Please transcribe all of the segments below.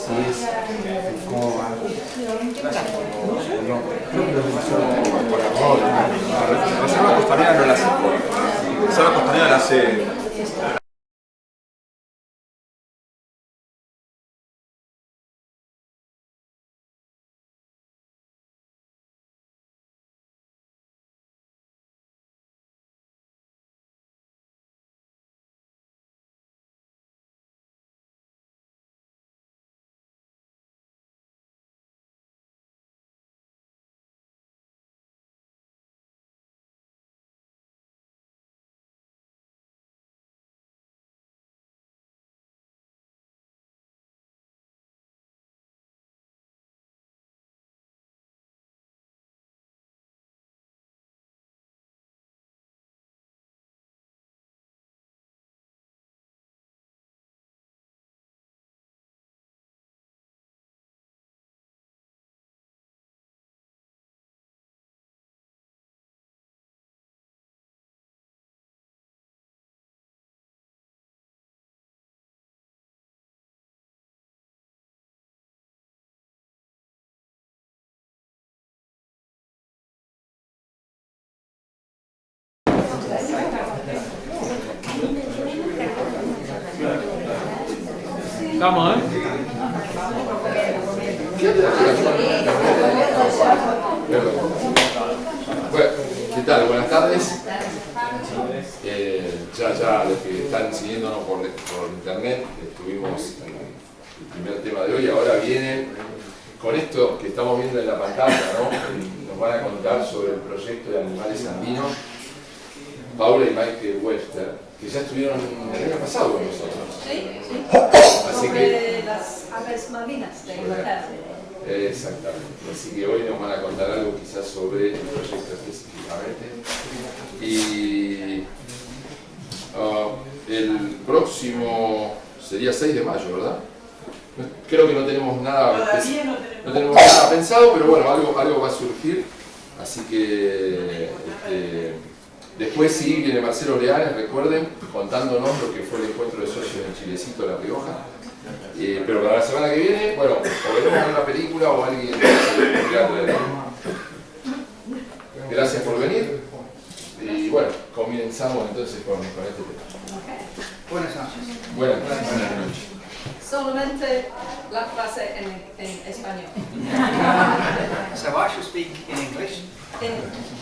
así es. ¿Cómo va? No, por error. La reserva costanera no la hace. La reserva costanera la hace. Vamos, Bueno, ¿qué tal? Buenas tardes. Ya los que están siguiéndonos por internet, estuvimos en el primer tema de hoy, ahora vienen con esto que estamos viendo en la pantalla, ¿no? Nos van a contar sobre el proyecto de animales andinos, Paula y Mike Webster, que ya estuvieron el año pasado con nosotros. Sí, sí. Así Sobre que, las aves marinas de Inglaterra. exactamente. Así que hoy nos van a contar algo quizás sobre el proyecto específicamente. Y el próximo sería 6 de mayo, ¿verdad? Creo que no tenemos nada, no tenemos nada pensado, pero bueno, algo va a surgir. Así que después sí viene Marcelo Leales, recuerden, contándonos lo que fue el encuentro de socios en Chilecito, La Rioja. Pero para la semana que viene, bueno, o veremos una película o alguien podría traer. Gracias por venir. Y bueno, comenzamos entonces con este tema. Buenas noches. Buenas noches. Solamente la frase en español. So I shall speak in English.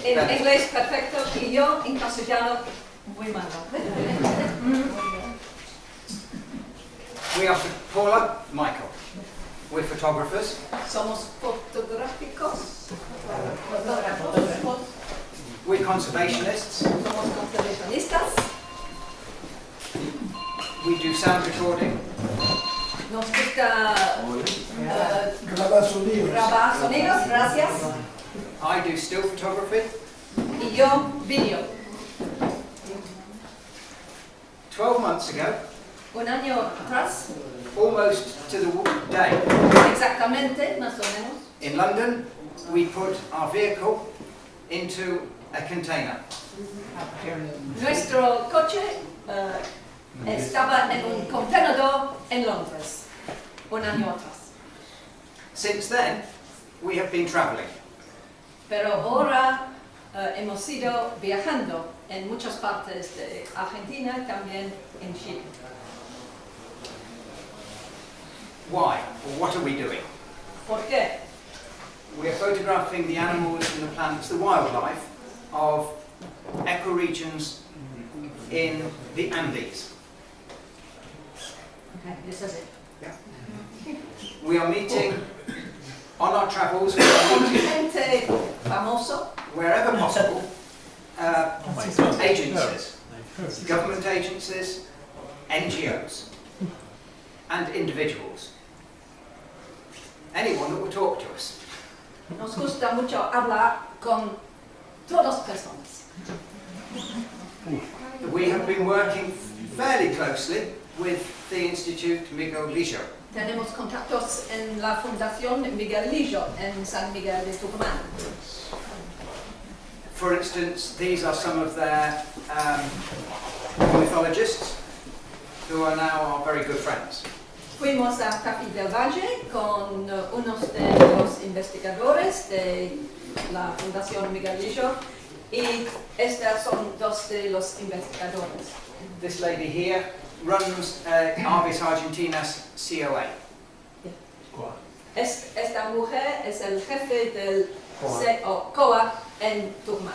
En inglés perfecto y yo en castellano muy malo. We are Paula, Michael. We're photographers. Somos fotográficos. We're conservationists. Somos conservacionistas. We do sound recording. Nos gusta Grabar sonidos. grabar sonidos, gracias. I do still photography. Y yo vídeo. 12 months ago, Un año atrás, almost to the day, exactamente, más o menos, in London, we put our vehicle into a container. nuestro coche estaba en un contenedor en Londres, un año atrás. Since then, we have been travelling. Pero ahora hemos ido viajando en muchas partes de Argentina y también en Chile. Why? Or what are we doing? ¿Por qué? We are photographing the animals and the plants, the wildlife of ecoregions in the Andes. Okay, this is it. We are meeting on our travels, we are meeting Gente famoso, wherever possible, agencies, government agencies, NGOs, and individuals. Anyone that will talk to us. nos gusta mucho hablar con todas personas. We have been working fairly closely with the Institute Miguel Lijo. Tenemos contactos en la Fundación Miguel Lijo en San Miguel de Tucumán. For instance, these are some of their ornithologists who are now our very good friends. fuimos a Tafí del Valle con unos de los investigadores de la Fundación Miguelillo y estos son dos de los investigadores. This lady here runs Aves Argentinas COA. Esta mujer es el jefe del COA en Tucumán.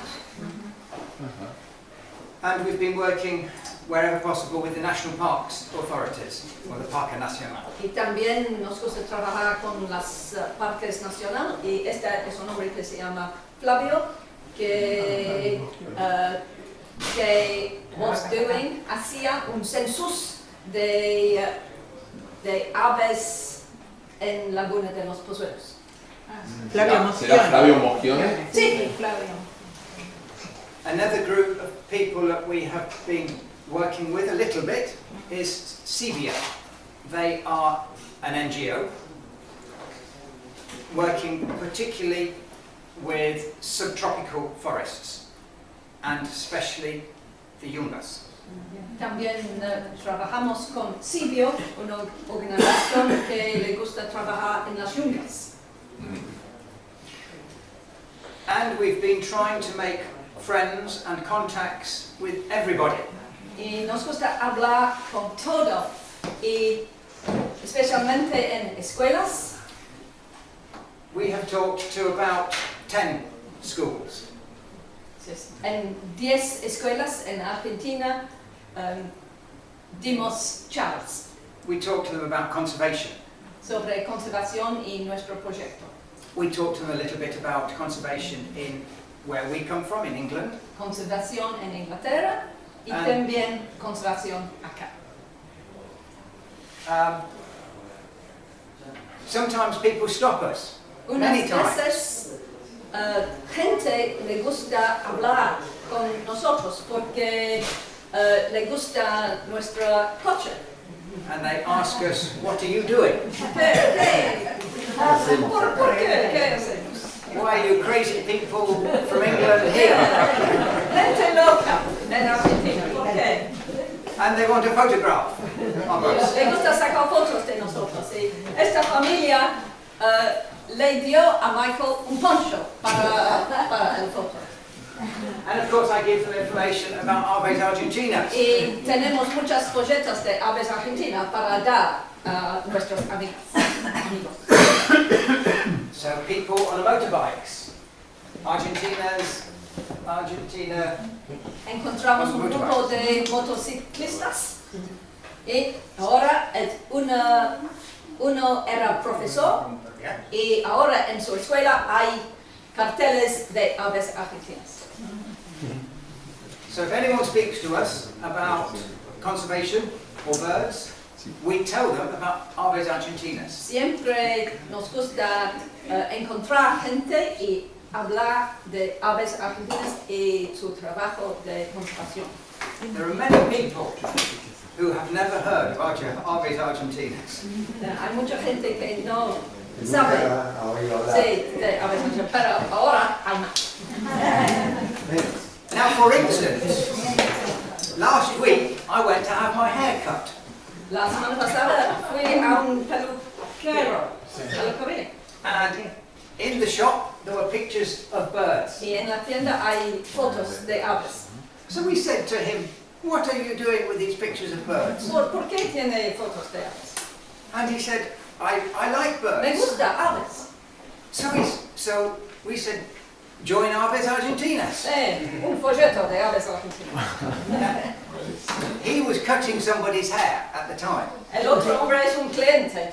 And we've been working wherever possible with the national parks authorities, or the Parque Nacional. Y también nos gusta trabajar con los parques nacionales y este es un hombre que se llama Flavio que hacía un census de aves en Laguna de los Pozuelos. ¿Será Flavio Moschione? Sí, Flavio. Another group of people that we have been working with a little bit is CBA. They are an NGO working particularly with subtropical forests and especially the yungas. También trabajamos con Cibio, una organización que le gusta trabajar en las yungas. And we've been trying to make friends and contacts with everybody. Y nos gusta hablar con todo, y especialmente en escuelas. We have talked to about 10 schools. En 10 escuelas en Argentina dimos charlas We talked to them about conservation. sobre conservación y nuestro proyecto. We talked to them a little bit about conservation in where we come from, in England. Conservación en Inglaterra y también conservación acá. Sometimes people stop us. Unas veces gente le gusta hablar con nosotros porque le gusta nuestro coche. And they ask us, what are you doing? ¿Por qué? ¿Qué hacemos? Why are you crazy people from England here? Gente loca en Argentina. ¿Por qué? And they want a photograph of us. Le gusta sacar fotos de nosotros. Y esta familia le dio a Michael un poncho para el foto. And of course I give them information about Aves Argentinas. Y tenemos muchas folletas de Aves Argentinas para dar a nuestros amigos. So people on motorbikes. Argentina. Encontramos un grupo de motociclistas y ahora uno era profesor y ahora en su escuela hay carteles de Aves Argentinas. So if anyone speaks to us about conservation or birds, we tell them about Aves Argentinas. Siempre nos gusta encontrar gente y hablar de Aves Argentinas y su trabajo de conservación. There are many people who have never heard of Aves Argentinas. Hay mucha gente que no sabe de Aves Argentinas, pero ahora hay más. Now, for instance, last week I went to have my hair cut. La semana pasada fui a un peluquero. And in the shop there were pictures of birds. Y en la tienda hay fotos de aves. So we said to him, what are you doing with these pictures of birds? ¿Por qué tiene fotos de aves? And he said, I like birds. Me gusta aves. So we said, join Aves Argentinas. Un folleto de Aves Argentinas. He was cutting somebody's hair at the time. El otro hombre es un cliente.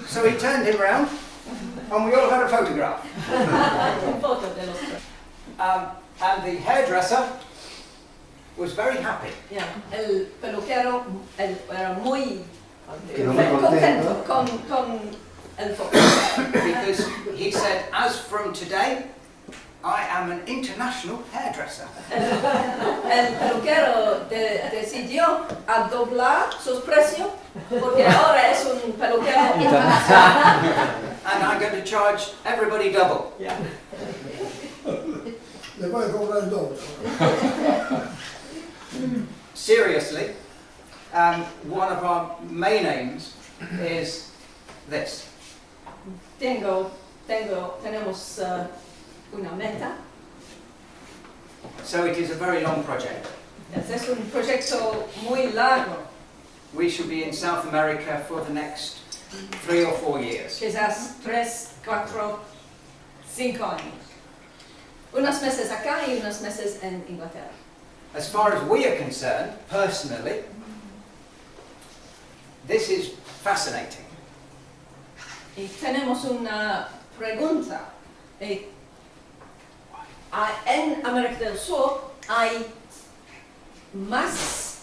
So he turned him round and we all had a photograph. Un foto del otro. And the hairdresser was very happy. Yeah. El peluquero era muy contento con el foto. Because he said, as from today, I am an international hairdresser. El peluquero decidió a doblar sus precios porque ahora es un peluquero internacional. And I'm going to charge everybody double. Yeah. Le voy a cobrar el doble. Seriously, one of our main aims is this. Tenemos una meta. So it is a very long project. Es un proyecto muy largo, We should be in South America for the next 3 or 4 years. quizás 3, 4, 5 años. Unos meses acá y unos meses en Inglaterra. As far as we are concerned, personally, this is fascinating. Y tenemos una pregunta. En América del Sur hay más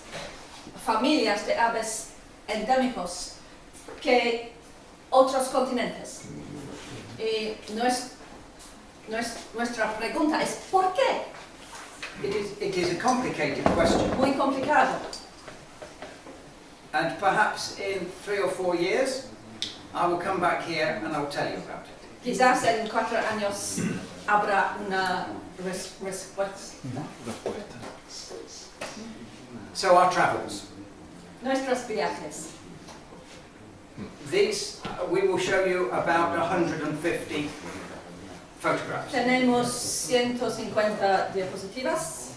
familias de aves endémicos que otros continentes. Y nuestra pregunta es ¿por qué? It is a complicated question. Muy complicado. And perhaps in 3 or 4 years, I will come back here and I will tell you about it. Quizás en 4 años habrá una respuesta. So our travels. Nuestros viajes. These, we will show you about 150 photographs. Tenemos 150 diapositivas.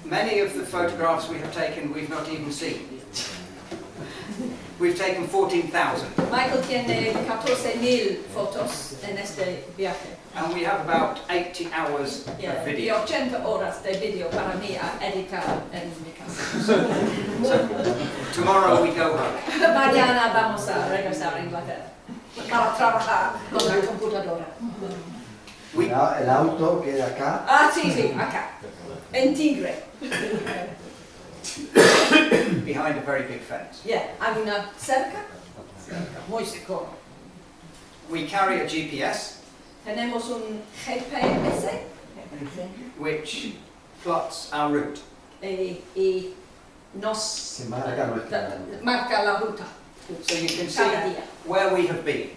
Many of the photographs we have taken we've not even seen. We've taken 14,000. Michael tiene 14,000 fotos en este viaje. And we have about 80 hours Y of video. 80 horas de video para mí a editar en mi casa. So tomorrow we go home. Mañana vamos a regresar a Inglaterra para trabajar con la computadora. El auto queda acá. Ah, sí, acá, en Tigre. Behind a very big fence. Hay una cerca, muy seguro. We carry a GPS Tenemos un GPS which plots our route. y nos Se marca nuestra. marca la ruta. So you can see Cada día. where we have been.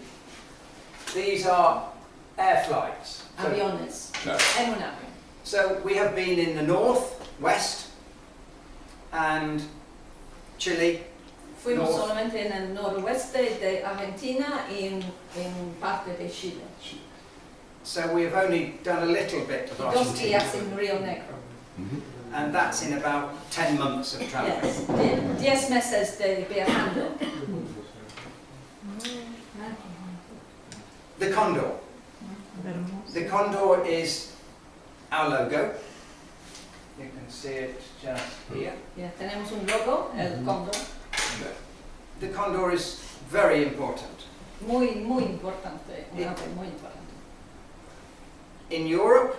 These are air flights. Aviones, en un avión. So we have been in the north, west, and Chile. Fuimos North. solamente en el noroeste de Argentina y en parte de Chile. So we have only done a little bit of 2 días Argentina, en Río Negro. and that's in about 10 months of traveling. Yes. 10 meses de viajando. The condor. The condor is our logo. You can see it just here. Tenemos un logo, el cóndor, The condor is very important. muy importante, un ave muy importante. In Europe,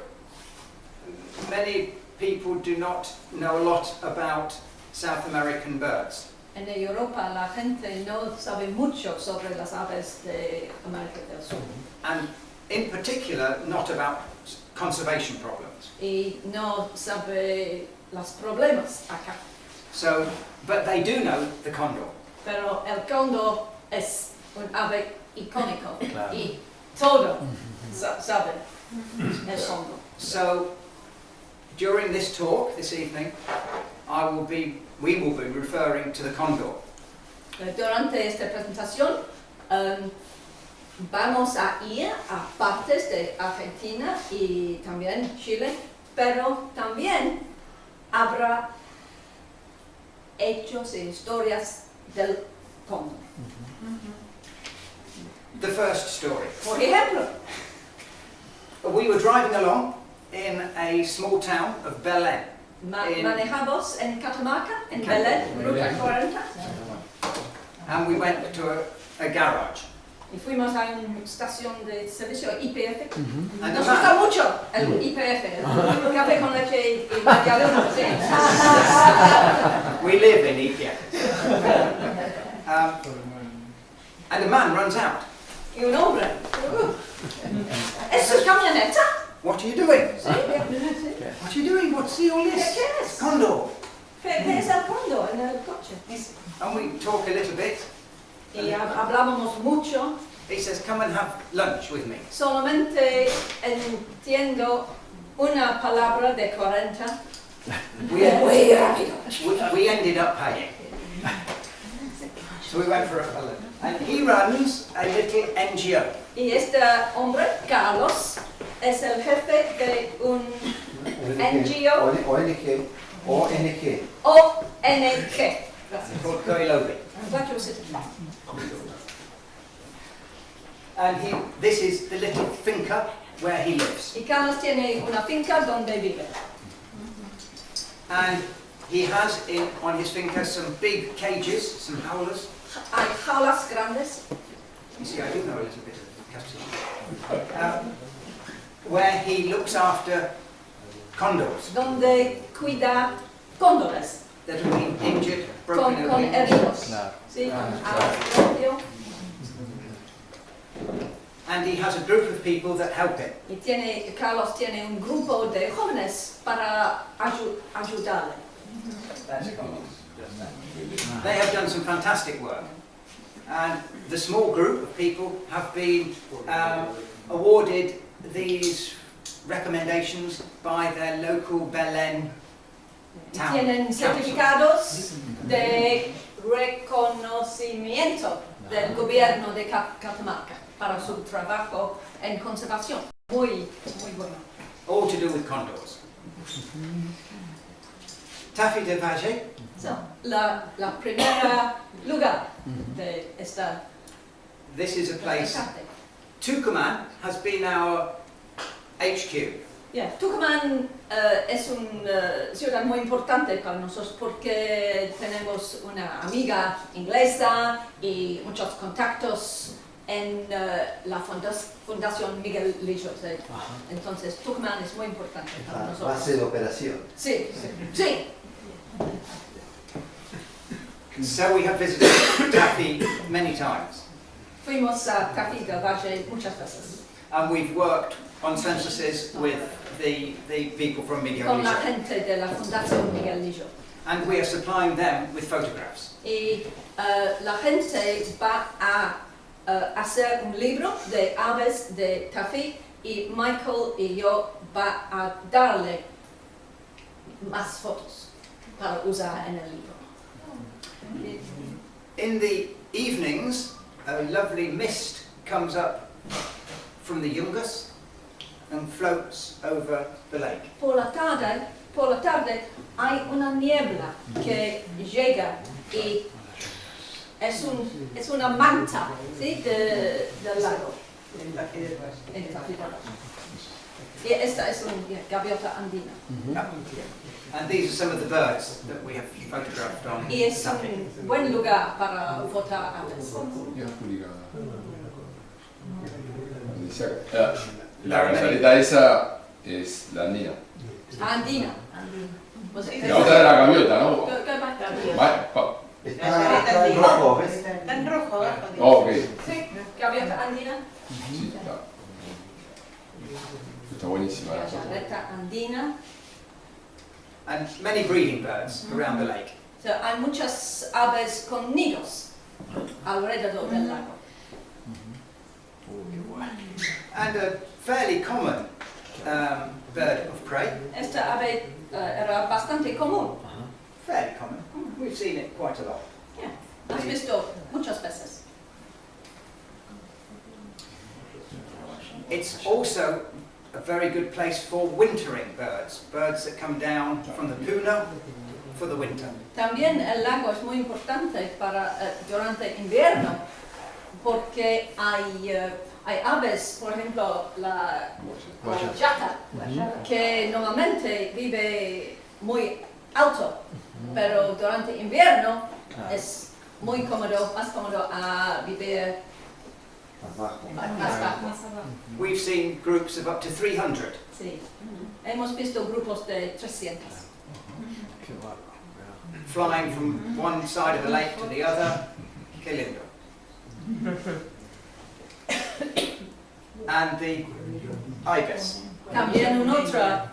many people do not know a lot about South American birds. En Europa la gente no sabe mucho sobre las aves de América del Sur And in particular, not about conservation problems. y no sabe los problemas acá. So, but they do know the condor. Pero el cóndor es un ave icónico y todo sabe el cóndor. So, during this talk this evening, we will be referring to the condor. Durante esta presentación vamos a ir a partes de Argentina y también Chile, pero también habrá hechos e historias del cóndor. The first story. Por ejemplo, We were driving along in a small town of Belén. manejamos en Catamarca, en Belén, Ruta 40, And we went to a garage. y fuimos a una estación de servicio IPF. And Nos the gusta man, mucho el IPF, el café con leche y media luna, sí. we live in Iquique. And a man runs out. Y un hombre, ¿es su camioneta? What are you doing? Sí. What are you doing? What's all this? ¿Qué es? Condor. ¿Qué es el cóndor en el coche? And we talk a little bit. Y hablábamos mucho, He says, come and have lunch with me. solamente entiendo una palabra de 40. We, Muy rápido. we ended up paying. So we went for a look. And he runs a little NGO. Y este hombre, Carlos, es el jefe de un NGO. ONG. ONG. ONG. Gracias. Called Koilobi. I'm glad you're sitting down. And this is the little finca where he lives. Y Carlos tiene una finca donde vive. And he has on his finca some big cages, some howlers. Hay jaulas grandes You see, I do know a little bit of Castellano. Where he looks after condors donde cuida cóndores that have been injured, broken con open. heridos. Sí, con And he has a group of people that help him. Y Carlos tiene un grupo de jóvenes para ayudarle. They have done some fantastic work. And the small group of people have been awarded these recommendations by their local Belen town Tienen council. certificados de reconocimiento del gobierno de Catamarca para su trabajo en conservación. Muy bueno. All to do with condors. Taffy de Valle So, la primera lugar de esta This is a place. parte. Tucumán has been our HQ. Yeah, Tucumán es una ciudad muy importante para nosotros porque tenemos una amiga inglesa y muchos contactos en la Fundación Miguel Lillo. Entonces, Tucumán es muy importante para La nosotros. base de operación. Sí, sí. So we have visited Taffy many times. Fuimos a Tafí del Valle muchas veces. And we've worked on censuses with the people from Miguel Con la Lillo. gente de la Fundación Miguel Lillo. And we are supplying them with photographs. Y la gente va a hacer un libro de aves de Tafí y Michael y yo va a darle más fotos para usar en el libro. In the evenings, a lovely mist comes up from the Yungas and floats over the lake. Por la tarde hay una niebla que llega y es una manta, ¿sí? del lago. En Tafí del Valle. Y esta es una gaviota andina. And these are some of the birds that we have photographed on. Y es un buen lugar para fotar aves. La gaviota esa es la andina. Andina. O sea, La otra es la gaviota, ¿no? ¿Qué más? Está en rojo, ¿ves? Está en rojo abajo. Oh, ok. Sí, gaviota andina. Sí, está. Está buenísima la foto. Gaviota andina. And many breeding birds around the lake. O sea, hay muchas aves con nidos alrededor del lago. And a fairly common bird of prey. Esta ave era bastante común. Fairly common. We've seen it quite a lot. Yeah. Has visto muchas veces. It's also a very good place for wintering birds, birds that come down from the Puna for the winter. También el lago es muy importante para durante invierno porque hay aves, por ejemplo la guayata, que normalmente vive muy alto, pero durante invierno es muy cómodo, más cómodo a vivir más bajo. We've seen groups of up to 300. Sí. Hemos visto grupos de 300. Flying from one side of the lake to the other. Qué lindo. And the ibis. También una otra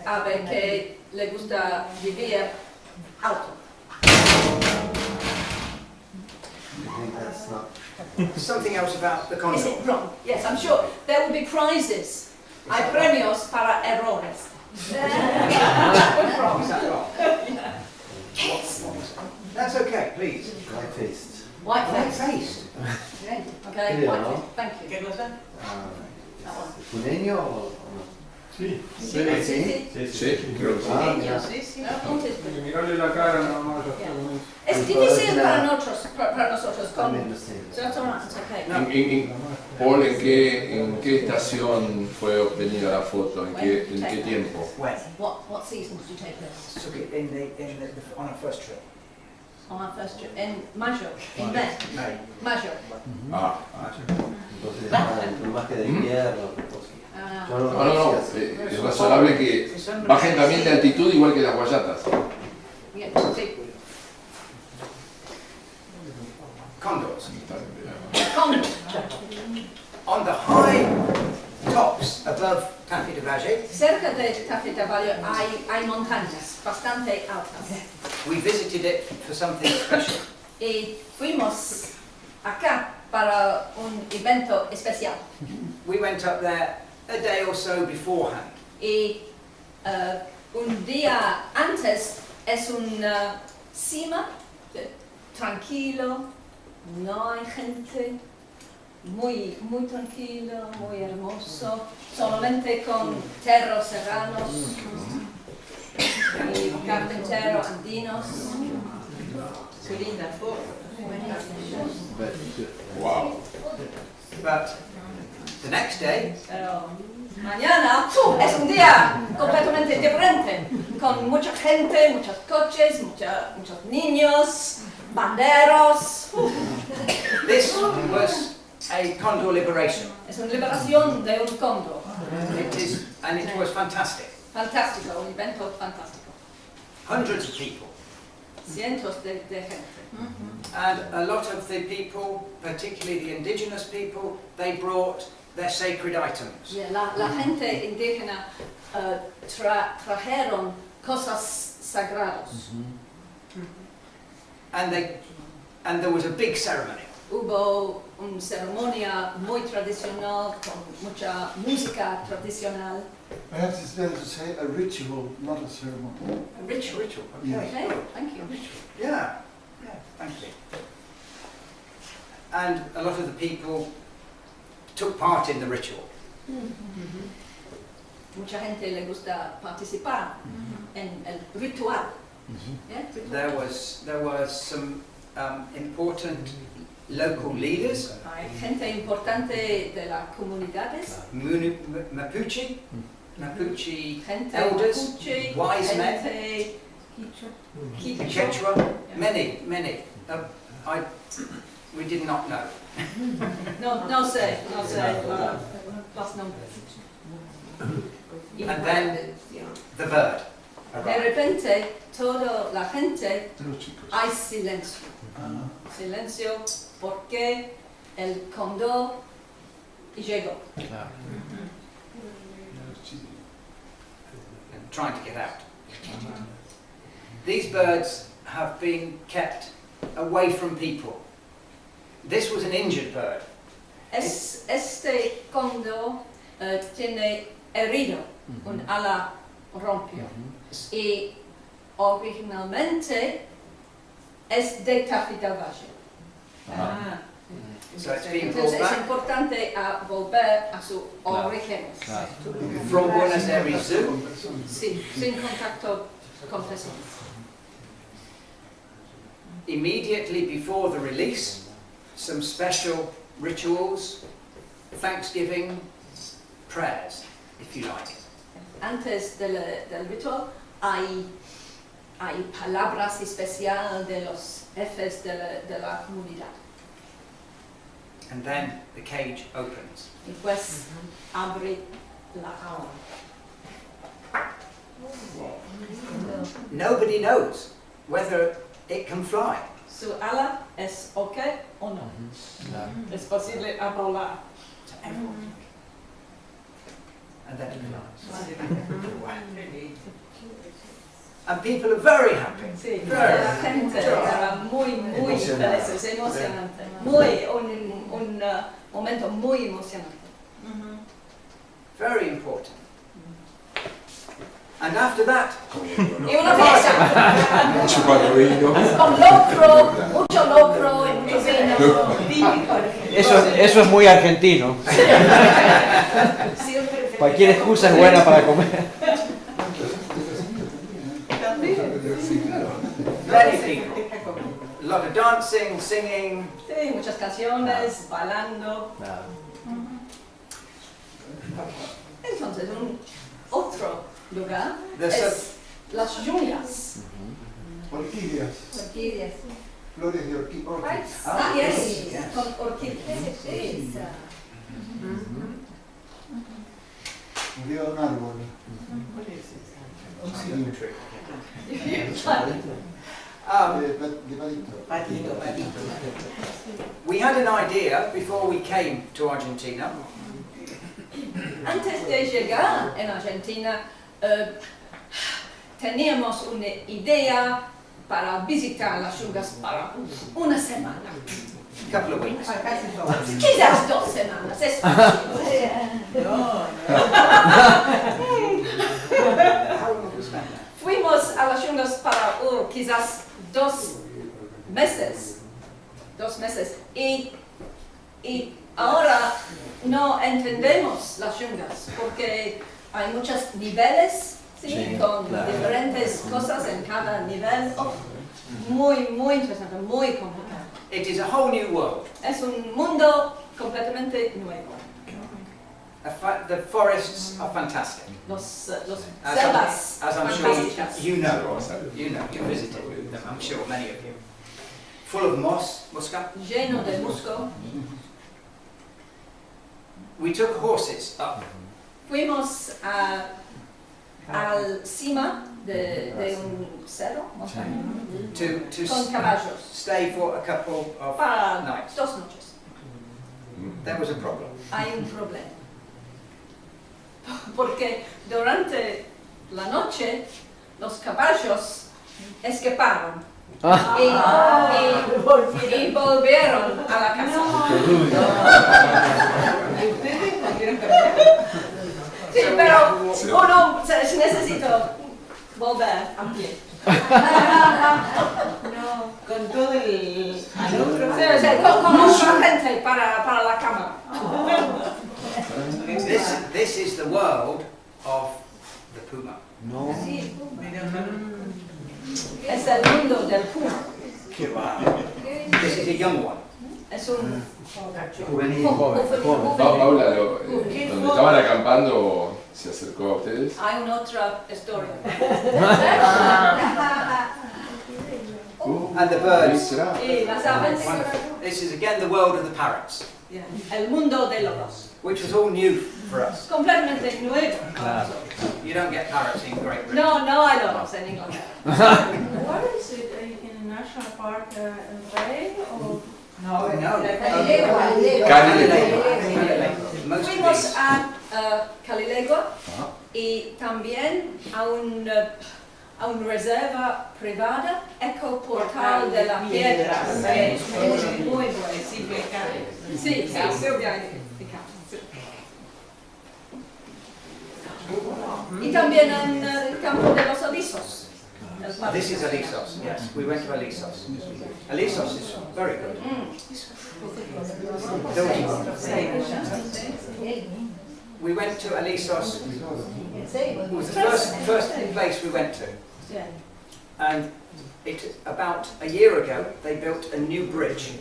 ave que le gusta vivir alto. That's not. Something else about the condor. Is it wrong? Yes, I'm sure. There will be prizes. Hay premios para errores. Is that wrong? Yes. No, that's okay, please. White-faced. White-faced. White-faced. Okay, Yeah. white-faced. Thank you. ¿Qué cosa? ¿Puneño o no? Sí. Sí, sí, sí. Sí, creo que sí. Ah, Niños, ya. sí, sí. No, es bueno. Mirarle la cara nada más, ya está con eso. Es difícil para nosotros con... También lo sé. Okay. Paul, ¿en qué estación fue obtenida la foto? ¿En qué tiempo? When? What season did you take this? Took it on our first trip. On our first trip? In Mayo? In May? May. Mayo. Ah, Entonces, el plumaje de invierno, qué cosa. Ah. Yo no lo no, conocía así. es razonable que bajen también de altitud igual que las guayatas. Bien, sí. Condors. Con... On the high tops above Taffy de Valle, Cerca de Taffy de Valle hay montañas bastante altas. we visited it for something special. Y fuimos acá para un evento especial. We went up there a day or so beforehand. Y un día antes es una cima tranquilo, no hay gente, muy tranquilo, muy hermoso, solamente con terros serranos y carpinteros andinos. Qué linda foto. Wow. But the next day, Pero mañana es un día completamente diferente, con mucha gente, muchos coches, muchos niños, banderos. this was a condor liberation. Es una liberación de un cóndor. And it was fantastic. Fantástico, un evento fantástico. Hundreds of people. Cientos de gente. And a lot of the people, particularly the indigenous people, they brought their sacred items. La gente indígena trajeron cosas sagradas. And there was a big ceremony. Hubo una ceremonia muy tradicional, con mucha música tradicional. Perhaps it's better to say a ritual, not a ceremony. A ritual. Okay. Okay, thank you. Yeah, thank you. And a lot of the people took part in the ritual. Mucha gente le gusta participar en el ritual. Yeah, ritual. There was some important local leaders, Hay gente importante de las comunidades, Mapuche gente elders, Mapuche, wise men, gente Quechua. Quechua, many. We did not know. No sé los nombres. And then the bird De arrived. repente, toda la gente, De los chicos. hay silencio. Silencio porque el cóndor llegó. And trying to get out. These birds have been kept away from people. This was an injured bird. Este cóndor tiene herido, un ala rompió. Y originalmente es de Taffy del Valle. So it's been Entonces brought es back importante volver a sus orígenes. from Buenos Aires Zoo. Sí, sin contacto con personas. Immediately before the release, some special rituals, thanksgiving, prayers, if you like. Antes del ritual hay palabras especiales de los jefes de la comunidad. And then the cage opens. Y pues abre la ala. Nobody knows whether it can fly. Su ala es ok o no. Es posible volar. And then it flies. And people are very happy. Sí, la gente era muy felices, emocionante. Un momento muy emocionante. Very important. And after that, Y una fiesta. Chupando vino. Con locro, mucho locro y mucho vino. Eso es muy argentino. Cualquier excusa es buena para comer. many people. A lot of dancing, singing. Sí, muchas canciones, bailando. Entonces, un otro lugar es las junglas. Orquídeas, Orquídeas. flores de orquídeas. Ah, yes, yes. con orquídeas. Arriba de un árbol. De patito. We had an idea before we came to Argentina. Antes de llegar en Argentina, teníamos una idea para visitar las junglas para una semana. A couple of weeks. Quizás 2 semanas, es fácil. Fuimos a las junglas para quizás 2 meses. 2 meses. Y ahora no entendemos las junglas porque hay muchos niveles, ¿sí? Sí, Con claro. diferentes cosas en cada nivel. Muy, muy interesante, muy complicado. It is a whole new world. Es un mundo completamente nuevo. The forests are fantastic. Los As selvas I'm sure fantásticas. you know, you visited them, I'm sure, many of you. Full of moss, musca. Lleno de musgo. We took horses up. Fuimos al cima de un cerro, montaña, to con caballos, stay for a couple of para nights. 2 noches. There was a problem. Hay un problema. Porque durante la noche los caballos escaparon y volvieron a la casa. Sí, pero uno se necesita volver a pie. Con todo el al otro. Sí, o sea, con mucha gente para la cama. This is the world of the puma. No. Es el mundo del puma. This is a young one. Es un Joven. Paula, donde estaban acampando, ¿se acercó a ustedes? Hay una otra historia. And the birds. Y las aves. This is again the world of the parrots, El mundo de los. which was all new for us. Completamente nuevo. Claro. You don't get parrots in Great Britain. No hay lobos en Inglaterra. What is it in National Park Rey or No. Most Fuimos of a Calilegua y también a una reserva privada, Ecoportal de la Piedra. Es muy bueno. Sí, Silvia y Carlos. Y también en el campo de los alisos. This is Alisos. Yes, we went to Alisos. Alisos is very good. We went to Alisos. It was the first place we went to. And about a year ago, they built a new bridge.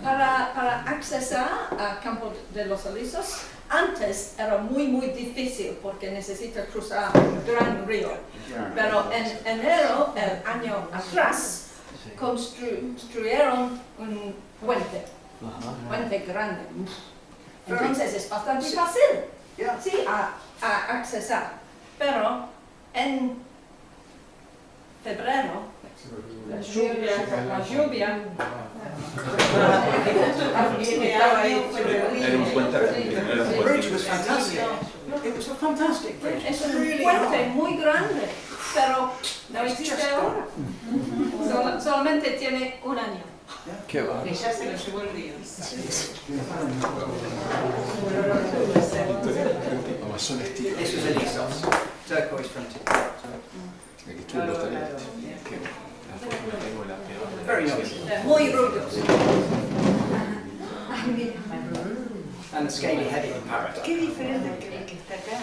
Para accesar al campo de los alisos, antes era muy difícil porque necesita cruzar un gran río. Pero en enero, el año atrás, construyeron un puente grande. Entonces es bastante fácil, sí, a accesar. Pero en febrero, la lluvia Era un puente The bridge was fantastic. It was a fantastic bridge. es un Really puente high. muy grande, pero no It's existe just ahora. gone. Solamente tiene un año. Qué va. Que ya se lo llevó el río. Amazonas tío. This was an Ethos, turquoise fronted. Aquí estuvo en los talleres. Very nice. Muy rubios. And the scaly headed parrot. Qué diferente que el que está acá.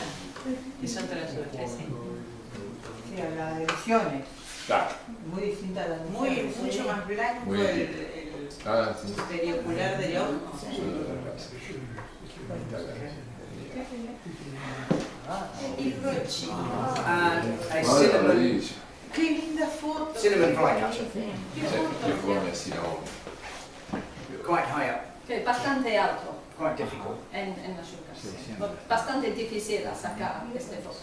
Es otra suerte, sí. Sí, la de visiones. Claro. Muy distinta a la de Muy, visiones. mucho más blanco Muy el bien. Ah, sí. periocular del ojo. Y Rochi. And a Madre cinnamon, maravilla. Qué linda foto. cinnamon flycatcher, Qué forma de decir ahora. quite high up, Que bastante alto quite difficult. en las yucas. Bastante difícil a sacar este foto.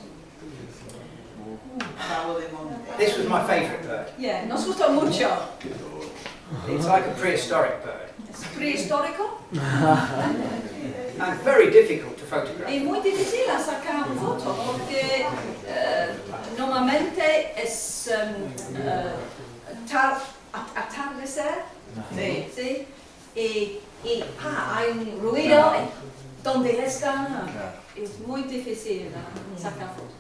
Pavo de monte. This was my favourite bird. Yeah, nos gustó mucho. It's like a prehistoric bird Es prehistórico and very difficult to photograph. y muy difícil a sacar foto porque normalmente es atardecer, Sí. ¿sí? Y hay un ruido donde está. Es muy difícil sacar fotos.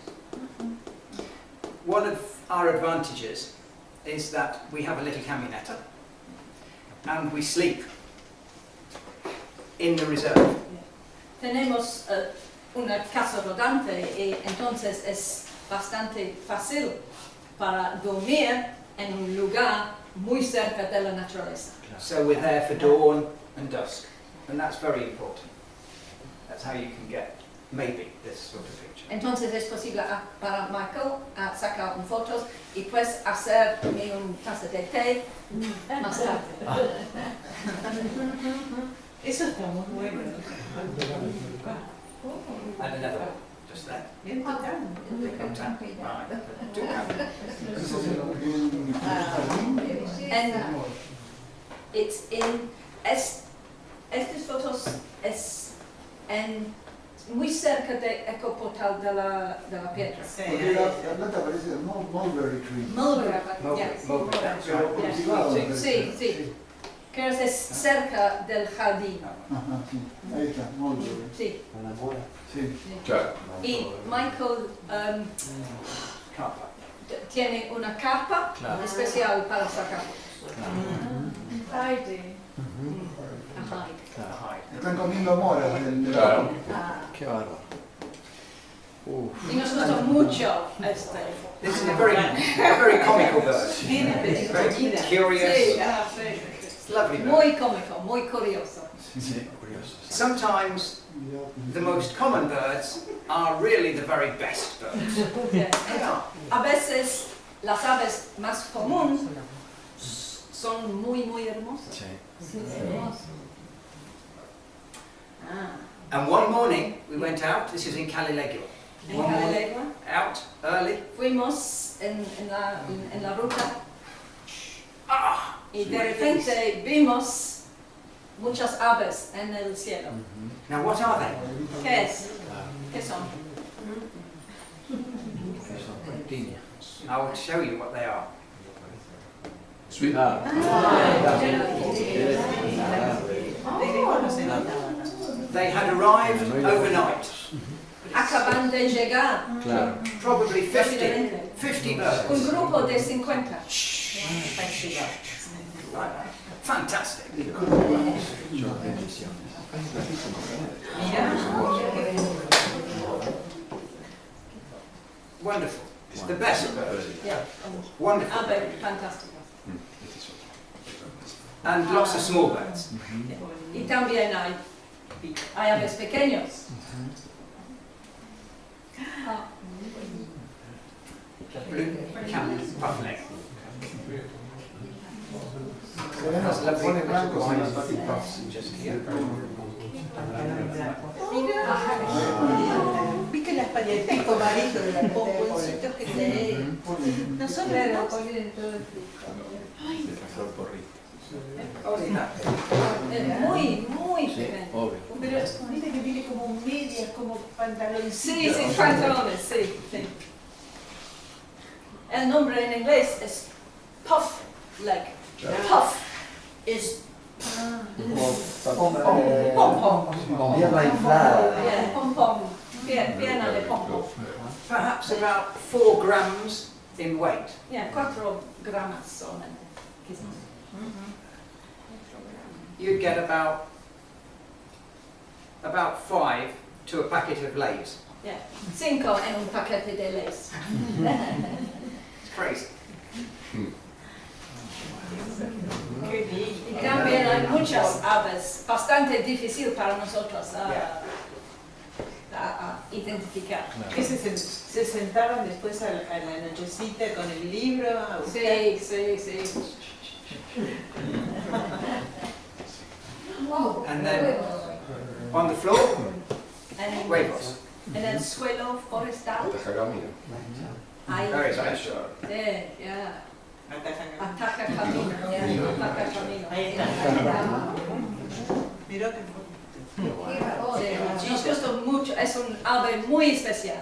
One of our advantages is that we have a little camioneta and we sleep in the reserve. Tenemos una casa rodante y entonces es bastante fácil para dormir en un lugar muy cerca de la naturaleza. So we're there for dawn and dusk, and that's very important. That's how you can get maybe this sort of picture. Entonces es posible para Michael sacar fotos y pues hacer un taza de té más tarde. Eso está muy bueno. And another one, just there. Bien total. Right. Do camera. Eso es en mi jardín. And it's in estas fotos es en muy cerca de Ecoportal de la Piedra. Porque la planta parece mulberry tree. Mulberry, yeah. Pero cultivado. Sí, parece. sí, sí. Que es cerca del jardín. Ajá, sí. Ahí está, mulberry. Sí. Con la mora. Sí. Claro. Y Michael Carpa. tiene una carpa especial para sacar. Friday. Ajá. Hide. Están comiendo moras del Claro. Qué bárbaro. Y nos gustó mucho este. This is a very comical bird. Very curious. It's lovely bird. Muy cómico, muy curioso. Sí, curioso. Sometimes the most common birds are really the very best birds. Yeah. They are. A veces las aves más comunes son muy, muy hermosas. Sí. Sí, hermosas. And one morning we went out, this is in Calilegua. En Calilegua Out early. fuimos en la ruta Ah! y de repente vimos muchas aves en el cielo. Now what are they? ¿Qué es? ¿Qué son? I will show you what they are. Sweet. They had arrived overnight. Acaban de llegar. Claro. Probably 50 Posiblemente. 50 Un birds. grupo de 50. Fantastic. Wonderful. It's the best bird. Yeah. Wonderful. Ave fantástica. And lots of small birds. Y también hay aves pequeños. Blue camel puffleg. Tenemos tapones blancos en las patitas. Just here. Vi que las el pico amarillo de la Pomponcitos que te... No son hermosos. Only that. Muy, muy Sí, pequeños. obvio. Pero viste que tiene como medias, como pantaloncitos. Sí, sí, pantalones, sí, sí. El nombre en inglés es puff leg. Puff. is Pom-pom. Tierra inflada. yeah, pom-pom, pierna de pom-pom. Perhaps about 4 grams in weight. Yeah, 4 gramos solamente. quizás. You'd get about 5 to a packet of Lay's. Yeah, 5 en un paquete de Lay's. It's crazy. Y también hay muchas aves, bastante difícil para nosotros a identificar. ¿Qué se sentaban después a la nochecita con el libro? A buscar? Sí, sí, sí. And then on the floor, En huevos. el suelo forestal Camino. hay... Very special. Sí, yeah. Ataja Ataca camino, yeah, ataca camino. Ahí está. Miró que Sí, nos gusta mucho, es un ave muy especial.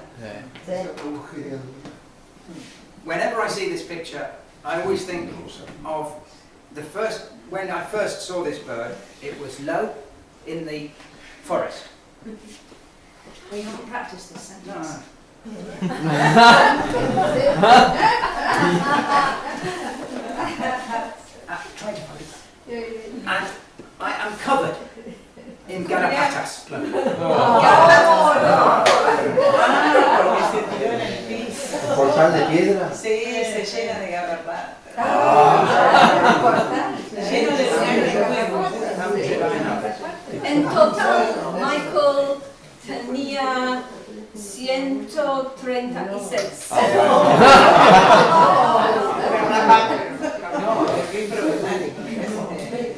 Whenever I see this picture, I always think of when I first saw this bird, it was low in the forest. We haven't practiced this sentence. And I am covered in garrapatas. porque se tiró en el piso. ¿Portal de piedra? Sí, se llena de garrapatas. Lleno Lleno de huevos. En total, Michael tenía 136.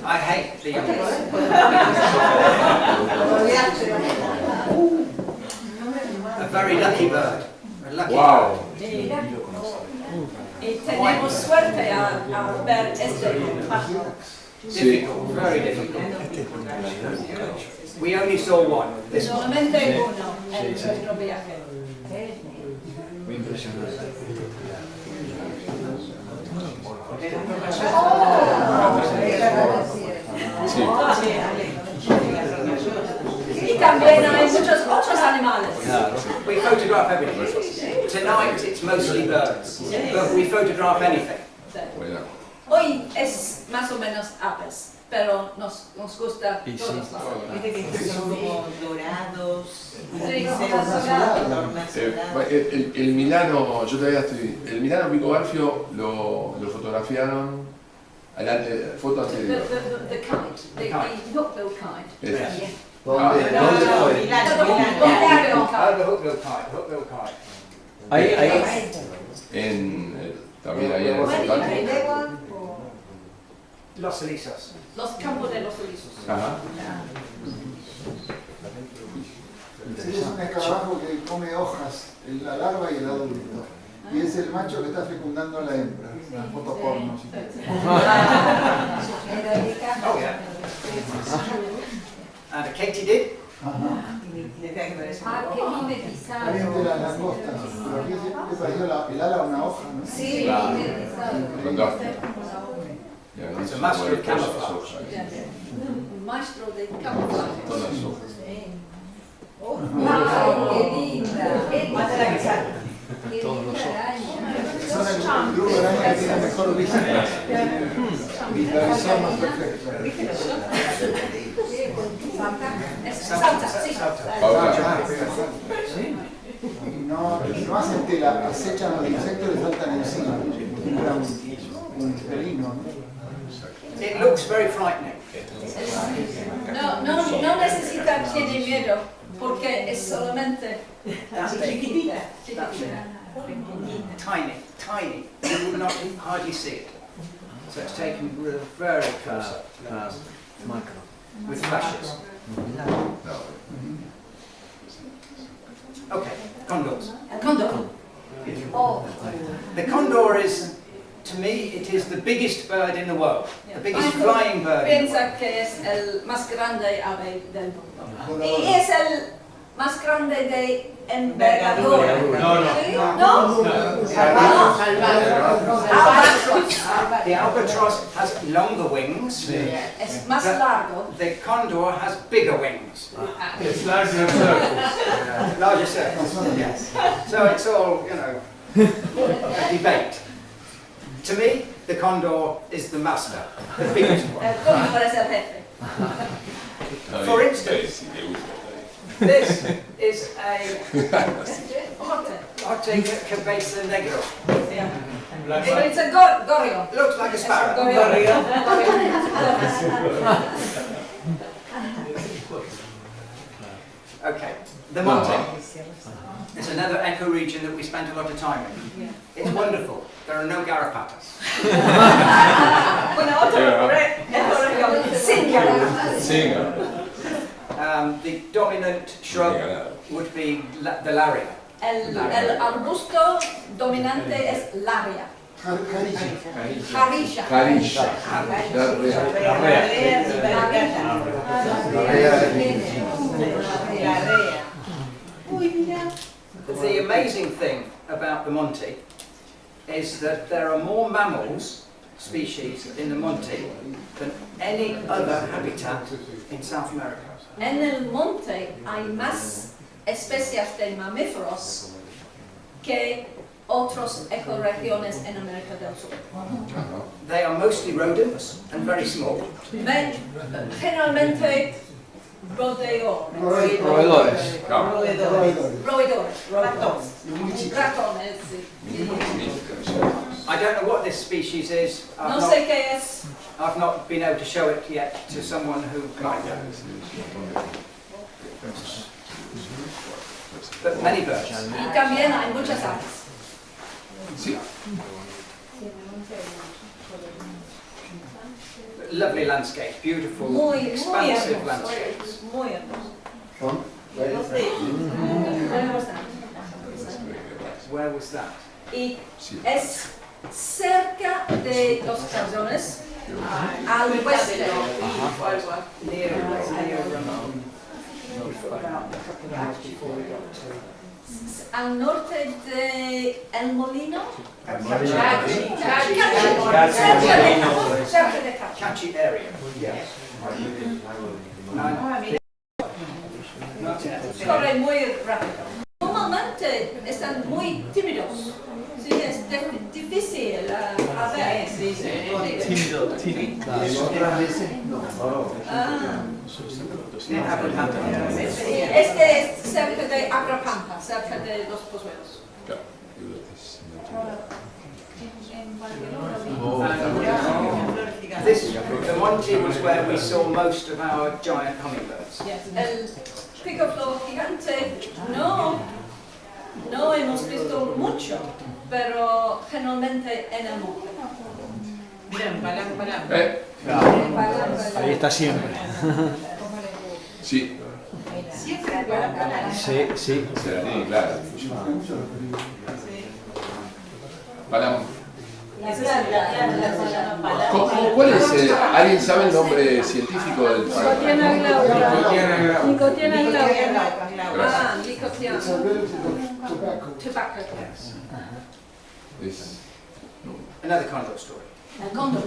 I hate the young ones. A very lucky bird. A lucky Wow. Y tenemos suerte a ver este pájaro. bird. Difficult, very difficult. We only saw one. This one. Solamente uno en nuestro viaje. Muy impresionante. Y también hay muchos otros animales. We photograph everything. Tonight it's mostly birds, but we photograph anything. Bueno. Hoy es más o menos aves, pero nos gusta todos lados. Viste que estos son como dorados. El Milano, yo todavía estoy. El Milano Pico Garfio lo fotografiaron foto anterior. The kite, the hookbill kite. Esa. ¿Dónde fue? The hookbill kite. Ahí. También ahí en el portal. Los Alisos. Los campos de los Elíseos. Ajá. Es un escarabajo que come hojas, la larva y el adulto. Y es el macho que está fecundando a la hembra. Una foto porno. Si quieres. Oh yeah. And a katydid. También de las langostas. Pero aquí le pareció el ala a una hoja, ¿no? Sí, It's a master of camouflage. un maestro de camuflaje. Todas las hojas. ¡Ay, qué linda! Todos los ojos. Son el grupo de arañas que tiene mejor vista. La visión más perfecta. Salta, sí. No hacen tela, acechan a los insectos y les saltan encima. Era un felino, ¿no? It looks very frightening. No necesita tener miedo porque es solamente Chiquitita. chiquitita. Tiny, tiny. You would not hardly see it. So it's taken very close up Macro. with flashes. Okay, condors. Condor. The condor is, to me, it is the biggest bird in the world. The biggest flying bird in the world. Piensa que es el más grande ave del mundo. Y es el más grande de envergadura. ¿Sí? No. Albatros. The albatross has longer wings. Es más largo. The condor has bigger wings. It's larger in circles. Larger circles. Yes. So it's all, you know, a debate. To me, the condor is the master, the biggest one. El cóndor es el jefe. For instance, this is a Orte cabeza negro. It's a gorrión. Looks like a sparrow. Okay, the Monte. It's another ecoregion that we spent a lot of time in. It's wonderful. There are no garrapatas. Bueno, otro The dominant shrub would be the laria. El arbusto dominante es laria. Jarisha. The amazing thing about the Monte is that there are more mammals species in the Monte than any other habitat in South America. En el monte hay más especies de mamíferos que otras ecorregiones en América del Sur. They are mostly rodents and very small. Generalmente roedores. Ratones. I don't know what this species is. No sé qué es. I've not been able to show it yet to someone who might know. But many birds. Y también hay muchas aves. Lovely landscape, beautiful, Muy expansive hermosos. landscapes. Muy hermosos. Where was that? Y es cerca de los Calzones, al oeste. Near about a couple of hours before we got to Al norte de El Molino. Cerca de Cachi. Catchy area. Yes. Corre muy rápido. Normalmente están muy tímidos. Sí, es difícil a ver. Tímido. Otras veces no. Este es cerca de Agrapampa, cerca de los Pozuelos. The Monte was where we saw most of our giant hummingbirds. El picaflor gigante no hemos visto mucho, pero generalmente en el monte. Ahí está siempre. Sí. Sí. Claro. Palam. ¿Cuál es? ¿Alguien sabe el nombre científico del Nicotiana glauca. Nicotiana glauca. Ah, Nicotiana. Tobacco. Another condor story. El cóndor.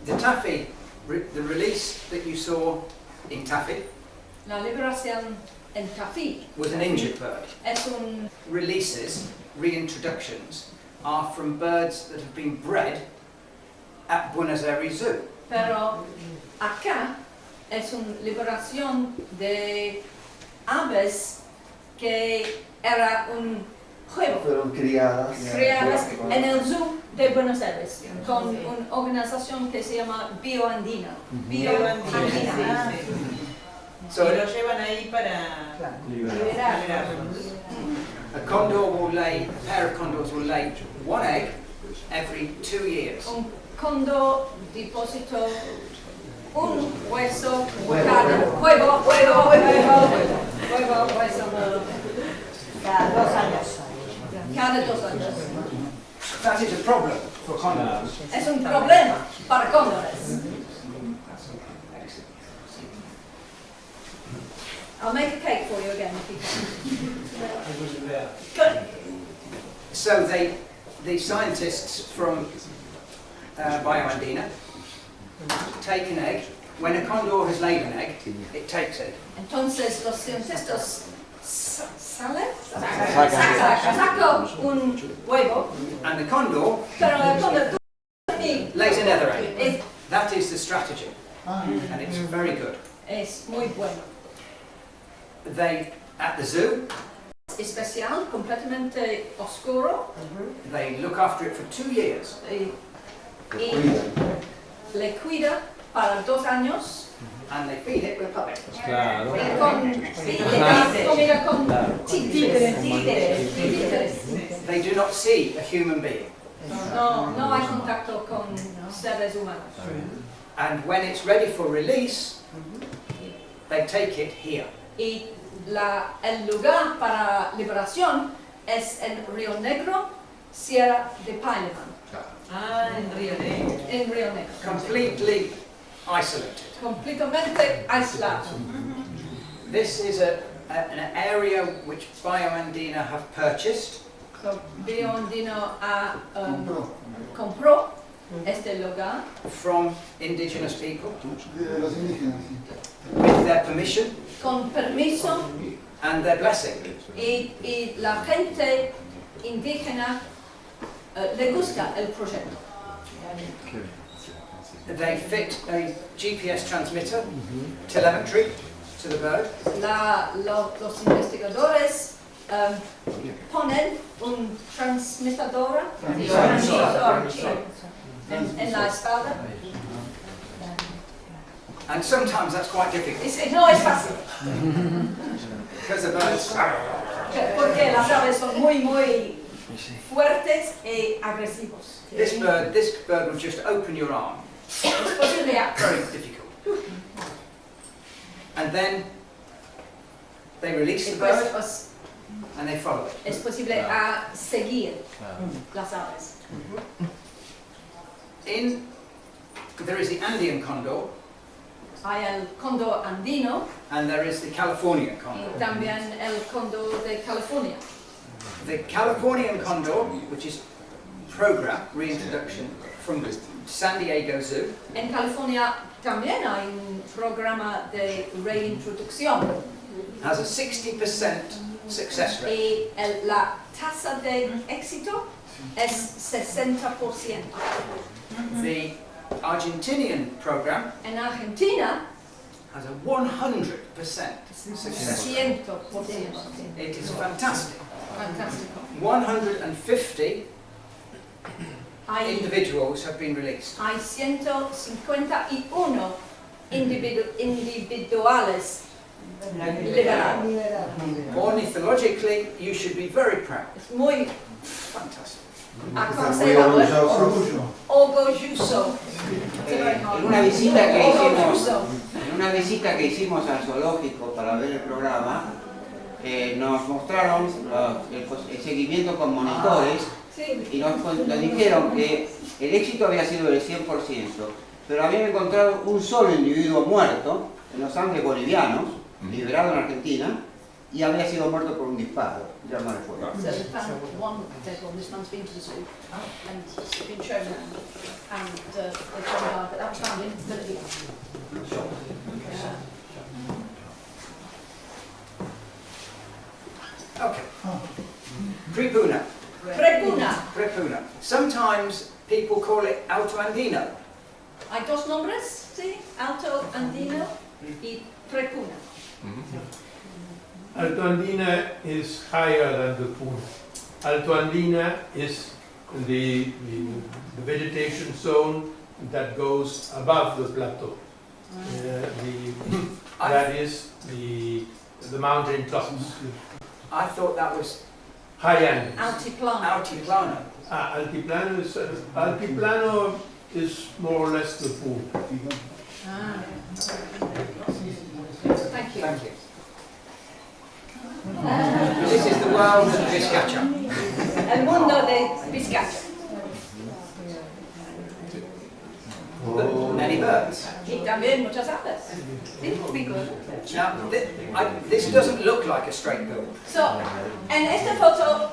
The taffy, the release that you saw in taffy La liberación en Tafí was an injured bird. es un Releases, reintroductions, are from birds that have been bred at Buenos Aires Zoo. pero acá es una liberación de aves que era un juego Fueron criadas. en el zoo de Buenos Aires con una organización que se llama Bioandina. Bioandina. So Y lo llevan ahí para Liberar. a condor will lay, a pair of condors will lay one egg every 2 years. Un cóndor depositó un hueso cada huevo. Cada 2 años. That is a problem for condors. Es un problema para cóndores. I'll make a cake for you again if you can. Good. So the scientists from Andina take an egg. When a condor has laid an egg, it takes it. Entonces los científicos sacan un huevo, And the condor pero el cóndor lays another egg. That is the strategy. And it's very good. es muy bueno. They, at the zoo, Especial, completamente oscuro, they look after it for 2 years. y le cuida para 2 años. And they feed it with puppets. Claro. Le da comida con títeres. They do not see a human being. No hay contacto con seres humanos. And when it's ready for release, they take it here. Y el lugar para liberación es en Río Negro, Sierra de Paileman. En Río Negro. En Río Negro. Completely isolated. Completamente aislado. This is an area which Andina have purchased. So, Andina compró este lugar from indigenous people De los indígenas, sí. with their permission con permiso and their blessing. y la gente indígena le gusta el proyecto. They fit a GPS transmitter, telemetry to the bird. Los investigadores ponen un transmitidor en la espalda. And sometimes that's quite difficult No es fácil, because the birds. porque las aves son muy fuertes y agresivos. This bird will just open your arm. Es posible, Very difficult. And then they release the bird and they follow it. es posible a seguir las aves. There is the Andean condor Hay el cóndor andino and there is the Californian y condor. también el cóndor de California. The Californian condor, which is program reintroduction from San Diego Zoo, En California también hay un programa de reintroducción has a 60% success rate. y la tasa de éxito es 60%. The Argentinian program En Argentina, has a 100% success rate. 100%. It is fantastic. Fantástico. 150 Hay individuals have been released. 151 individuales liberados. Ornithologically, you should be very proud. Es muy Fantastic. aconsejable, Orgullo. orgulloso. En una visita que hicimos al zoológico para ver el programa, nos mostraron el seguimiento con monitores y nos dijeron que el éxito había sido del 100%, pero habían encontrado un solo individuo muerto en los Andes bolivianos, liberado en Argentina, y había sido muerto por un disparo de arma de fuego. So they found one dead one. This man's been to the zoo and it's been shown around, and they found out that was found in Bolivia. Okay. Prepuna. Prepuna. Sometimes people call it Alto Andino. Hay dos nombres, sí, Alto Andino y Prepuna. Alto Andina is higher than the Puna. Alto Andina is the vegetation zone that goes above the plateau. That is the mountain tops. I thought that was High Andes. Altiplano. Altiplano. Altiplano is more or less the Puna. Thank you. Thank you. This is the world of Vizcacha. El mundo de Vizcaya. Many birds. Y también muchas aves. Sí, picos. Now, this doesn't look like a straight bill. So, en esta foto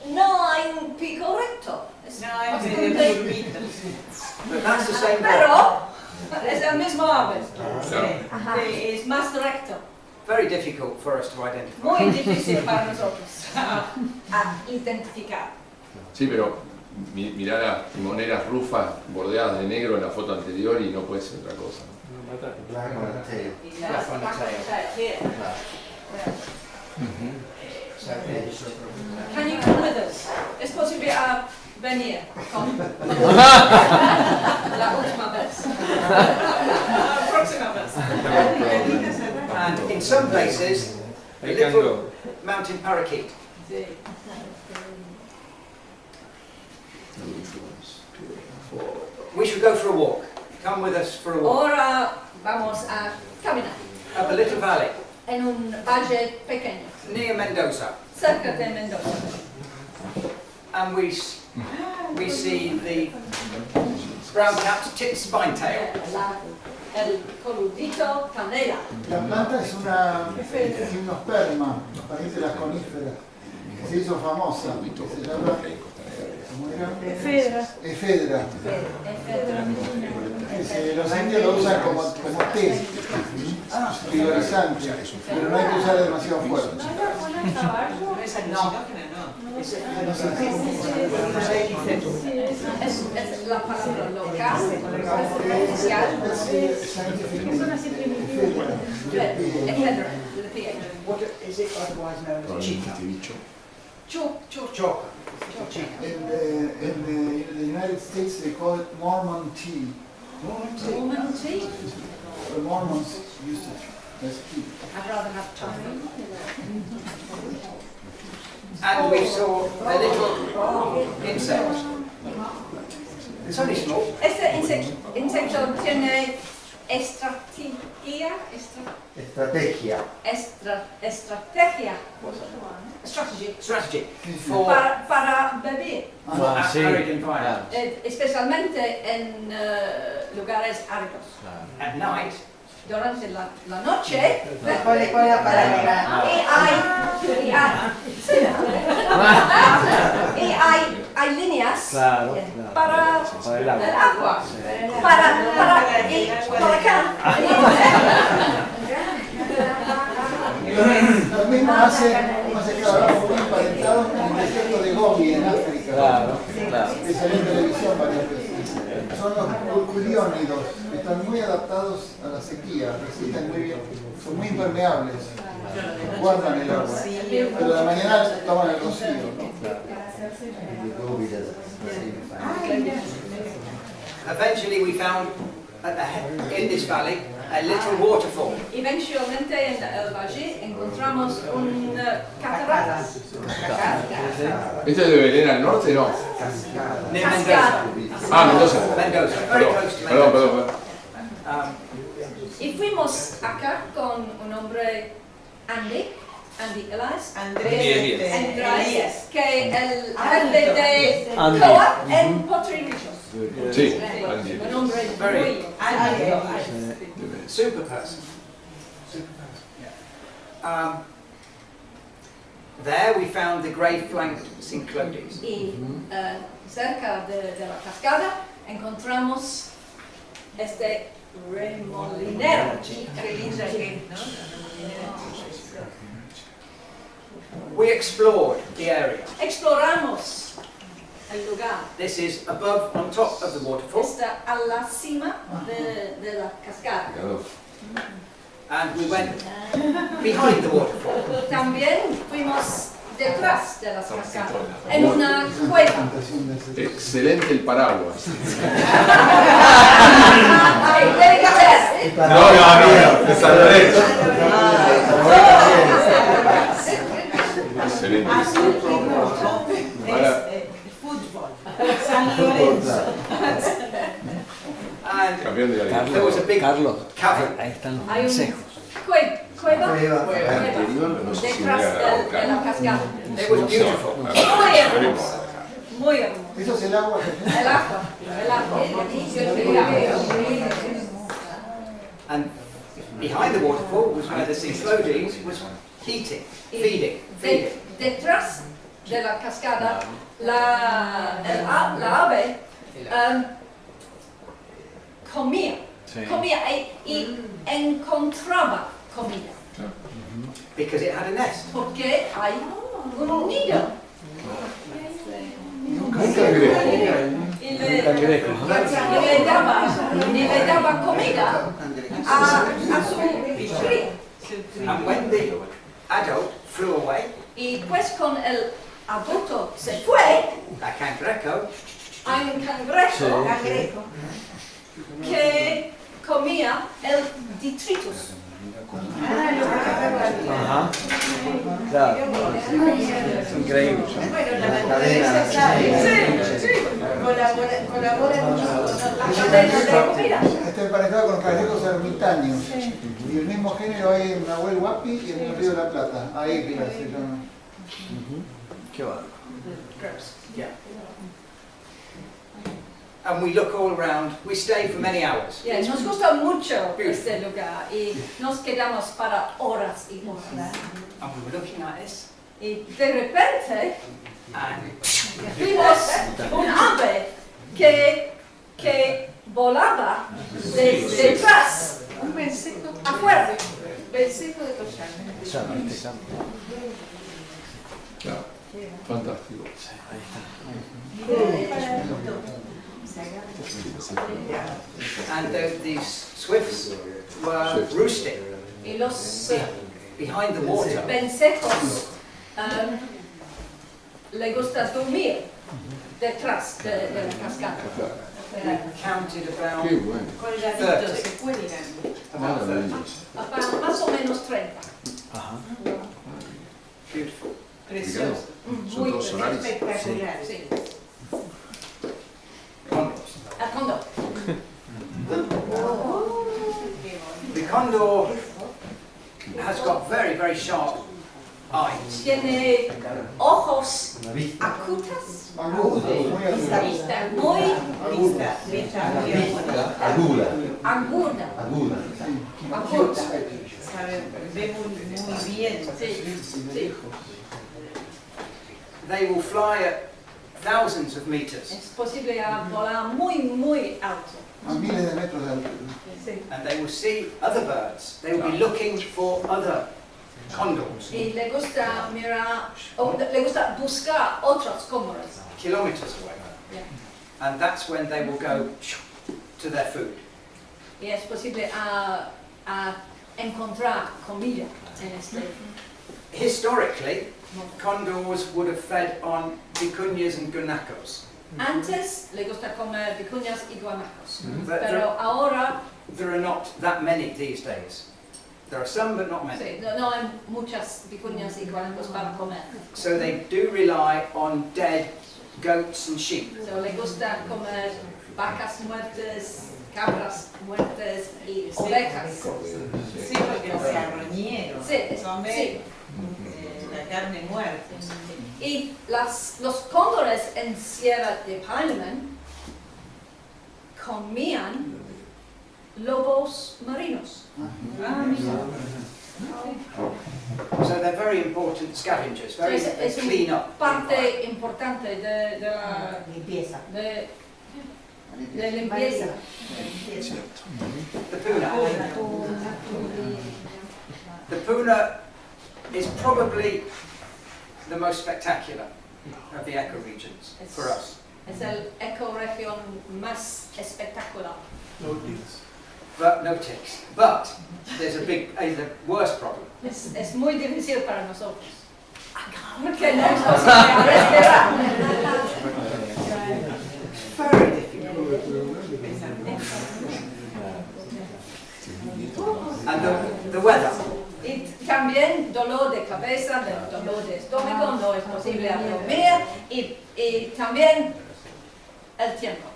no hay un pico recto. Es bastante- But that's the same bird. Pero es el mismo ave. Es más recto. Very difficult for us to identify. Muy difícil para nosotros a identificar. Sí, pero mirá las timoneras rufas bordeadas de negro en la foto anterior y no puede ser otra cosa. Black on the tail. Black on the tail. Can you come with us? Es posible venir con la última vez. La próxima vez. And in some places, a little mountain parakeet. Sí. We should go for a walk. Come with us for a walk. Ahora vamos a caminar Up a little valley en un valle pequeño, near Mendoza. cerca de Mendoza. And we see the brown-capped tit spine-tail. El coludito canela. La planta es una gimnosperma, pariente de las coníferas, que se hizo famosa, que se llama ¿cómo era? Efedra. Los indios lo usan como té, vigorizante, pero no hay que usar demasiado fuerte. Es la palabra local, oficial. Efedra, the PH. What is it otherwise known as chica? Choca. In the United States they call it Mormon tea. Mormon tea? The Mormons used it as tea. I'd rather have Chinese. And we saw a little insect. It's only small. Este insecto tiene estrategia. Strategy. Para beber. Arid environment. Especialmente en lugares áridos. At night, durante la noche y hay líneas para el agua, y por acá. Lo mismo hace escarabajo muy emparentado en el desierto de Gobi, en África, que salió en televisión varias veces. Son los curiónidos, que están muy adaptados a la sequía, resisten muy bien, son muy impermeables, guardan el agua, pero de la mañana toman el rocío, ¿no? eventually we found in this valley a little waterfall. Eventualmente en el valle encontramos un catarata. ¿Este es de Belén al norte? No. Near Mendoza. Mendoza. Mendoza, very close to Mendoza. Perdón. Y fuimos acá con un hombre, Andy Elias, que el jefe de COA en Puerto Rico. Sí, un hombre muy super person. There we found the grey-flanked cyclodes. Y cerca de la cascada encontramos este remolinero. We explored the area. Exploramos el lugar. This is above, on top of the waterfall. Está a la cima de la cascada. And we went behind the waterfall. También fuimos detrás de las cascadas, en una cueva. Excelente el paraguas. Tiene que ser. No, es al derecho. Excelente. San Lorenzo. Campeón de la liga. There was a big Carlos, cavern. ahí están los Hay un consejos. cueva Anterior, no sé si detrás de la cascada. It was beautiful. Muy hermoso. muy hermoso. Eso es el agua. El agua. And behind the waterfall was where the Cyclodes was heating, feeding. Detrás de la cascada, la ave comía y encontraba comida. Because it had a nest. Porque hay un nido. Y le daba comida a su cría. And when the adult flew away, Y pues con el adulto se fue, hay un cangrejo que comía el detritus. Ajá. Claro. Es increíble. Bueno, la naturaleza sabe. Sí. Colabora mucho con Este es emparentado con los cangrejos ermitaños. Y el mismo género hay en Nahuel Huapi y en el Río de la Plata. Ahí se llama. Qué bárbaro. Yeah. And we look all around. We stay for many hours. Yeah, nos gusta mucho este lugar y nos quedamos para horas y horas. And we were looking at this. Y de repente vimos un ave que volaba detrás, afuera. Versículo de Cochán. Claro. Fantástico. Ahí está. And these swifts were roosting Y los behind the water. vencejos le gusta dormir detrás de la cascada. We counted about Qué bueno. Colgaditos, se cuelgan. about 30. Más o menos 30. Ajá. Beautiful. Precioso. Son todos solares. Espectacular. Sí. Condors. El cóndor. The condor has got very, very sharp eyes. Tiene ojos acutas. Vista muy aguda. Sabe, ve muy bien. Sí. They will fly at thousands of meters. Es posible volar muy alto. A miles de metros de altura. Sí. And they will see other birds. They will be looking for other condors. Y le gusta mirar, le gusta buscar otros cóndores. Kilometers away. Yeah. And that's when they will go to their food. Y es posible encontrar comida en este. Historically, condors would have fed on vicuñas and guanacos. Antes le gusta comer vicuñas y guanacos, But pero ahora there are not that many these days. There are some, but not many. sí, no hay muchas vicuñas y guanacos para comer. So they do rely on dead goats and sheep. So, le gusta comer vacas muertas, cabras muertas y ovejas. Sí, porque es carroñero. Sí, Come sí. La carne muerta. Y los cóndores en Sierra de Peinemann comían lobos marinos. So they're very important scavengers, very they Es clean una up. parte importante de la Limpieza. de limpieza. The puna. The puna is probably the most spectacular of the ecoregions for us. Es el ecorregión más espectacular. But no ticks. But there's a worse problem. Es muy difícil para nosotros. Porque no es posible respirar. Very difficult. And the weather. Y también dolor de cabeza, dolor de estómago, no es posible dormir y también el tiempo.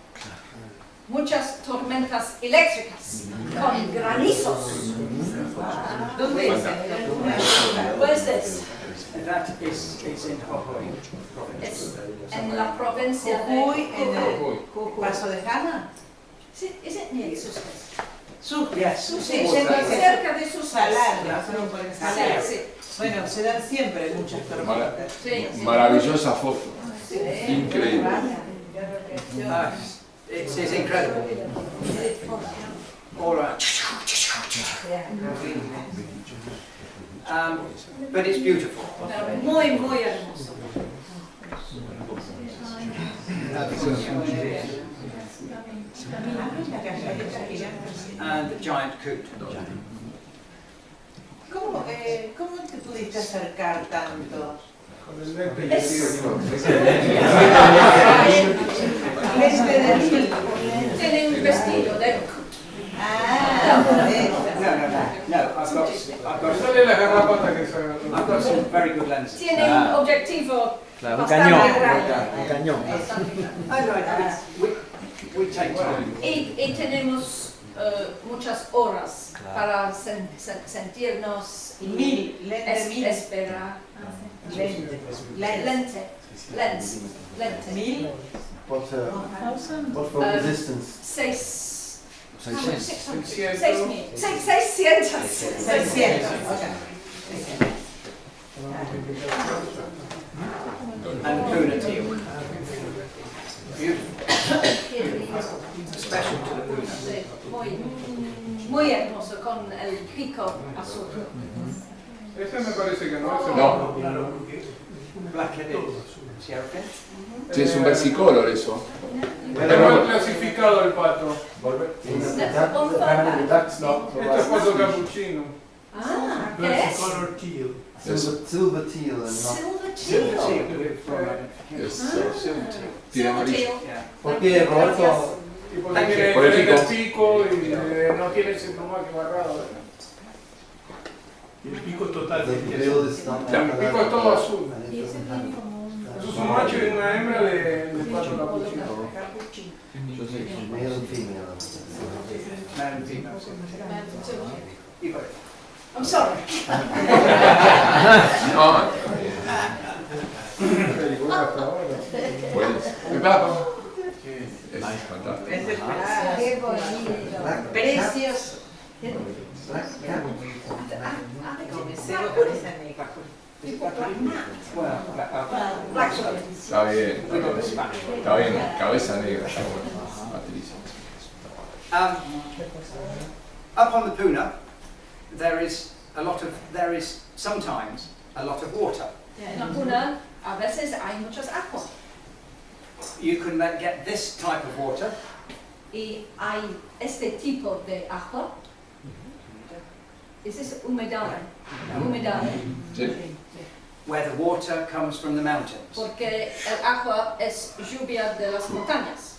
Muchas tormentas eléctricas con granizos. ¿Dónde es? Pues es That is in Jujuy. Es en la provincia Jujuy, en de el Paso de Jana. Sí, is it near Susques? Yes. Sí, cerca de sus Salar, Salar, sí. Bueno, se dan siempre muchas tormentas. Sí. Maravillosa foto. Sí. Increíble. It is incredible. All right. But it's beautiful. Muy, muy hermoso. And the giant coot. ¿Cómo te pudiste acercar tanto? Tiene un vestido de coot. I've got some very good lenses. Tiene un objetivo Claro, un bastante cañón. grande. Un cañón. We take time. Y tenemos muchas horas para sentirnos y esperar. Lente. ¿Mil? What's the distance? 600. And Puna teal. Beautiful. Special to the Puna. Sí, muy hermoso con el pico azul. Ese me parece que no es el No. Black-headed sierra. Sí, es un versicolor eso. Pero clasificado el pato. Este es pato capuchino. Ah, ¿qué es? Versicolor teal. Silver teal and not... Silver Silver teal. teal. Es, Silver teal. tiene amarillo. Yeah. ¿Por qué, Roberto? Y porque tiene Por el diferente pico. pico y no tiene ese plumaje barrado. Y el pico es totalmente The bill is not... El pico es todo azul. Y ese tiene como un... Eso es un macho y una hembra de pato capuchino. Yo sé, male and female. Man and female. You got it. I'm sorry. No, pues, mi papá. Es fantástico. Qué bonito. Precioso. Comencemos por esa negra. Está bien. Está bien. Cabeza negra. Está bueno. Patricia. Up on the Puna, there is sometimes a lot of water. En la Puna a veces hay muchas aguas You can get this type of water, y hay este tipo de agua. Ese es humedad. Sí. where the water comes from the mountains. Porque el agua es lluvia de las montañas.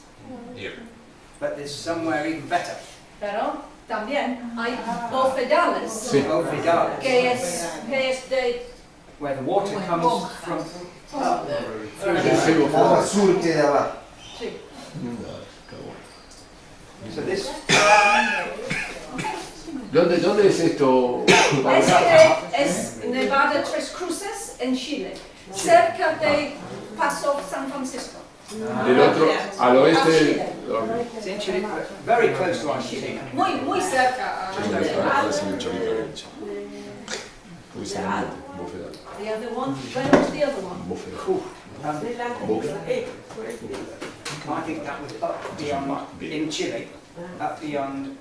But there's somewhere even better. Pero también hay bofedales. Sí. Bofedales. Que es de Where the water comes from up through the Agua surge de abajo. sí. So this ¿Dónde es esto? Este es Nevada Tres Cruces en Chile, cerca de Paso San Francisco. Del otro, al oeste. it's in Chile, very close to Argentina. Muy cerca. The other one, where was the other one? I think that was up beyond, in Chile, up beyond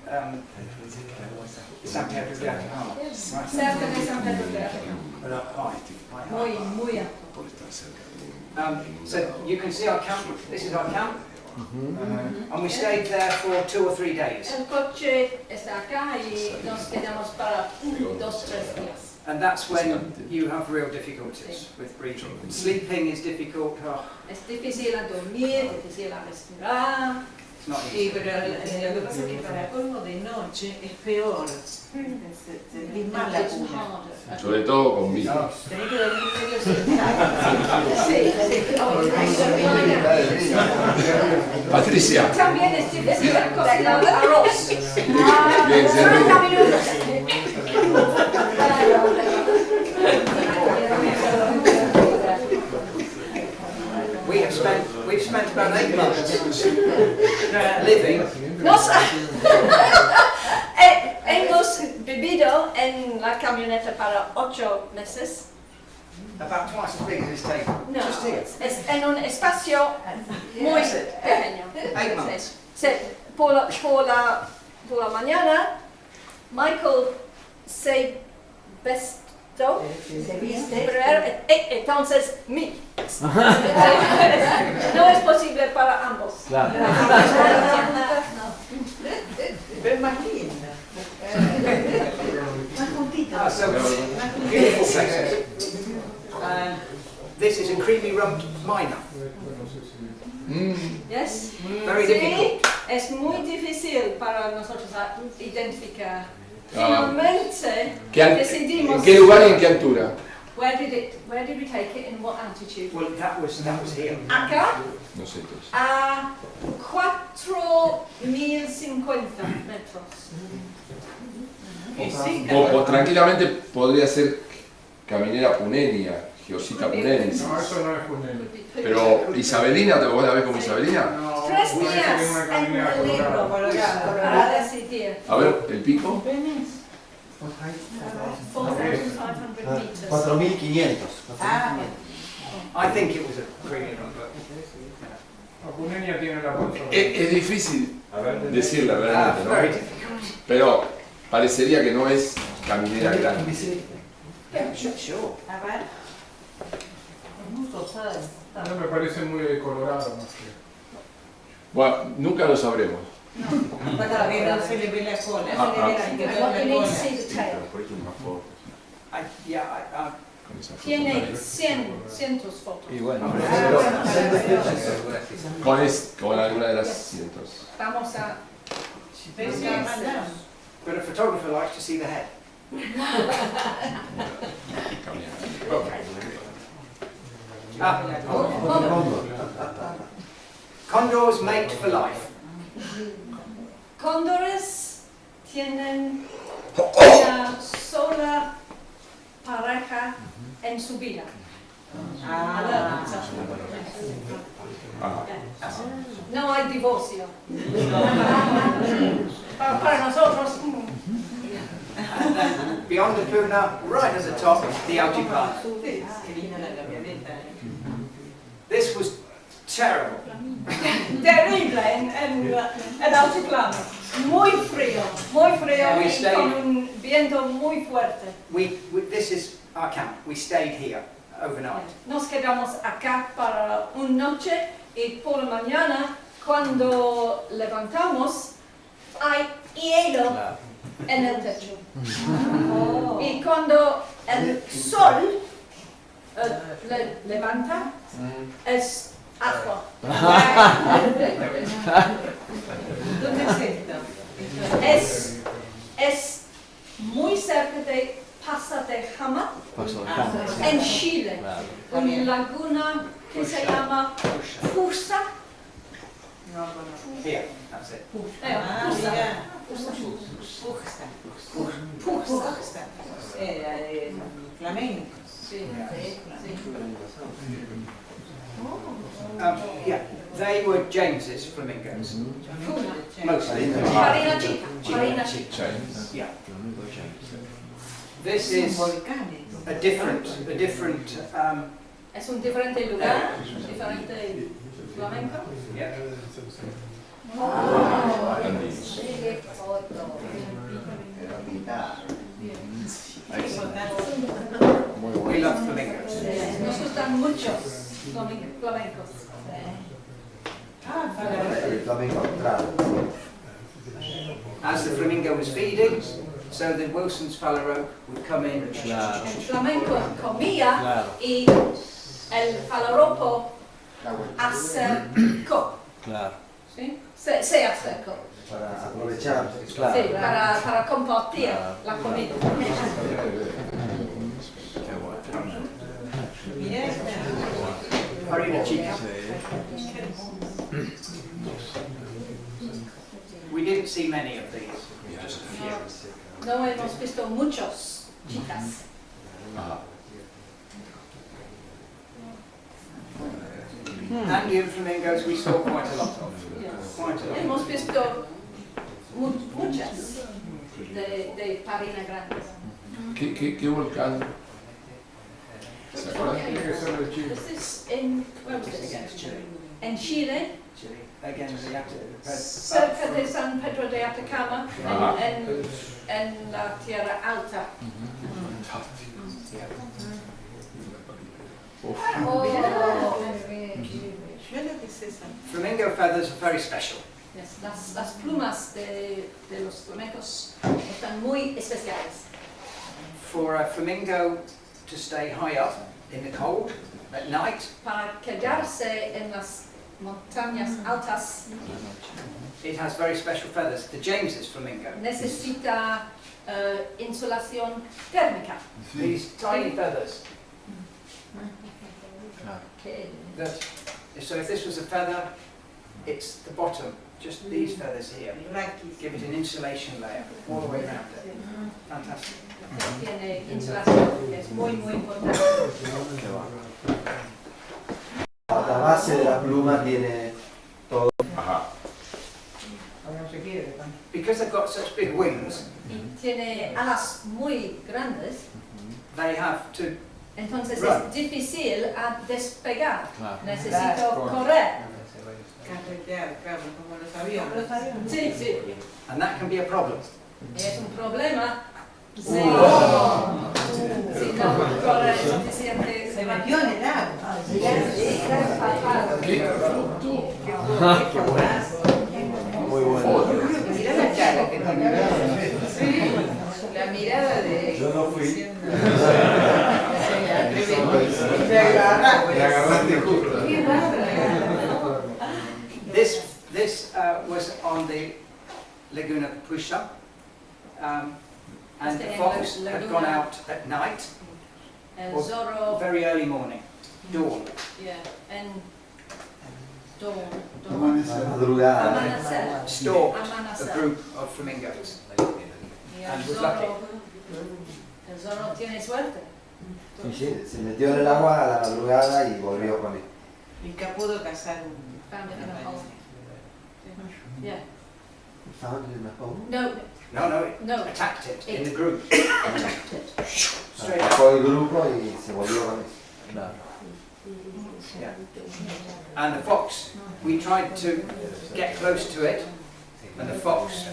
San Pedro de Atacama. Cerca de San Pedro de Atacama. Muy alto. So you can see our camp, this is our camp, and we stayed there for 2 or 3 days. El coche está acá y nos quedamos para 2 o 3 días. And that's when you have real difficulties with breathing. Sleeping is difficult. Oh, Es difícil a dormir, difícil a respirar. it's not Sí, easy. pero lo que pasa es que para colmo de noche es peor. Sentís más la cuna. Sobre todo con vino. Tenés que dormir medio sentado. Sí. Patricia. También es difícil cocinar arroz. Bien, 30 minutos. spent about 8 months living. Hemos vivido en la camioneta para 8 meses. About twice as big as this table. No, Just here. es en un espacio muy pequeño. 8 months. Por la mañana, Michael se vestió, entonces no es posible para ambos. Claro. Pero más linda. Más juntita. So, beautiful faces. And this is a creamy rumped minor. Yes. Very Sí, difficult. es muy difícil para nosotros identificar. Finalmente decidimos. ¿En qué lugar y en qué altura? Where did we take it and what altitude? Well, that was here. Acá No sé entonces. a 4.050 metros. O tranquilamente podría ser caminera puneña, Geosita punensis. No, eso no es punense. Pero Isabelina, ¿te vos la ves como Isabelina? 3 días en el libro para decidir. A ver, el pico. 4,500 meters. 4.500. I think it was a creamy rump. La punenia tiene la bolsa. Es difícil decir la verdad, Very ¿no? difficult. Pero parecería que no es caminera grande. Sure. A ver. Es muy rosada. No me parece muy colorado más que. Bueno, nunca lo sabremos. Para que no se le ve la cola. Ah, ah. Se le ve What you la need to cola. see the tail. Tiene cientos fotos. Y bueno, con alguna de las cientos. Vamos a But a photographer likes to see the head. Condors mate for life. Cóndores tienen una sola pareja en su vida. No hay divorcio. Para nosotros. Beyond the Puna, right at the top, the altiplano. This was terrible. Terrible en el altiplano. Muy frío We y stayed- con un viento muy fuerte. This is our camp. We stayed here overnight. Nos quedamos acá para una noche y por la mañana cuando levantamos hay hielo en el techo. Y cuando el sol levanta es agua. ¿Dónde es esto? Es muy cerca de Paso de Jama, en Chile, una laguna que se llama Pusa. Here, that's it. Puxa. Flamenco. Sí. Yeah, they were James's flamingos. Mostly. Farina chica. Yeah. This is a different Es un diferente lugar, diferente flamenco. yeah. Qué foto. We love flamingos. Nos gustan muchos flamencos. As the flamingo was feeding, so the Wilson's phalarope would come in. El flamenco comía y el falaropo acercó. Claro. ¿Sí? Se acercó. Para aprovechar. Claro. Sí, para compartir la comida. Mira esta. Farina chica. We didn't see many of these. Just a few. No hemos visto muchos chicas. Andean flamingos we saw quite a lot of. Quite a lot. Hemos visto muchas de Parina grandes. ¿Qué volcán? ¿Se acuerdan? This is in, where was this again? En Chile, Again, cerca de San Pedro de Atacama, en la Tierra Alta. Flamingo feathers are very special. Yes, las plumas de los flamencos están muy especiales. For a flamingo to stay high up in the cold at night, Para quedarse en las montañas altas, it has very special feathers. The James's flamingo. necesita insolación térmica. These tiny feathers. Que That, so if this was a feather, it's the bottom, just these feathers here. Give it an insulation layer all the way around it. Fantastic. tiene insolación, que es muy importante. La base de la pluma tiene todo. Ajá. Because they've got such big wings, Y tiene alas muy grandes, they have to entonces Right. es difícil a despegar. Claro. Necesito correr. Carretear, claro, como los aviones. Sí, sí. and that can be a problem. Y es un problema si no corre suficiente. Se metió en el agua. ¿Qué foto? Qué bueno. Muy bueno. Mirá la cara que tiene. Sí. La mirada de... Yo no fui. Me agarraste justo. Qué bárbaro. This was on the Laguna Pusha, and the fox had gone out at night, El or zorro, very early morning, dawn. yeah, en dawn, Amanecer. Madrugada. amanecer, Stalked a amanecer. group of flamingos. Y And el was lucky. zorro tiene suerte. Sí, sí, se metió en el agua a la madrugada y volvió con él. Y que pudo cazar un... Found it in a hole. Yeah. Found it in the hole. No, No, it no, attacked it in the group. attacked it. Straight up. Atacó el grupo y se volvió con él. Claro. Yeah. And the fox, we tried to get close to it, and the fox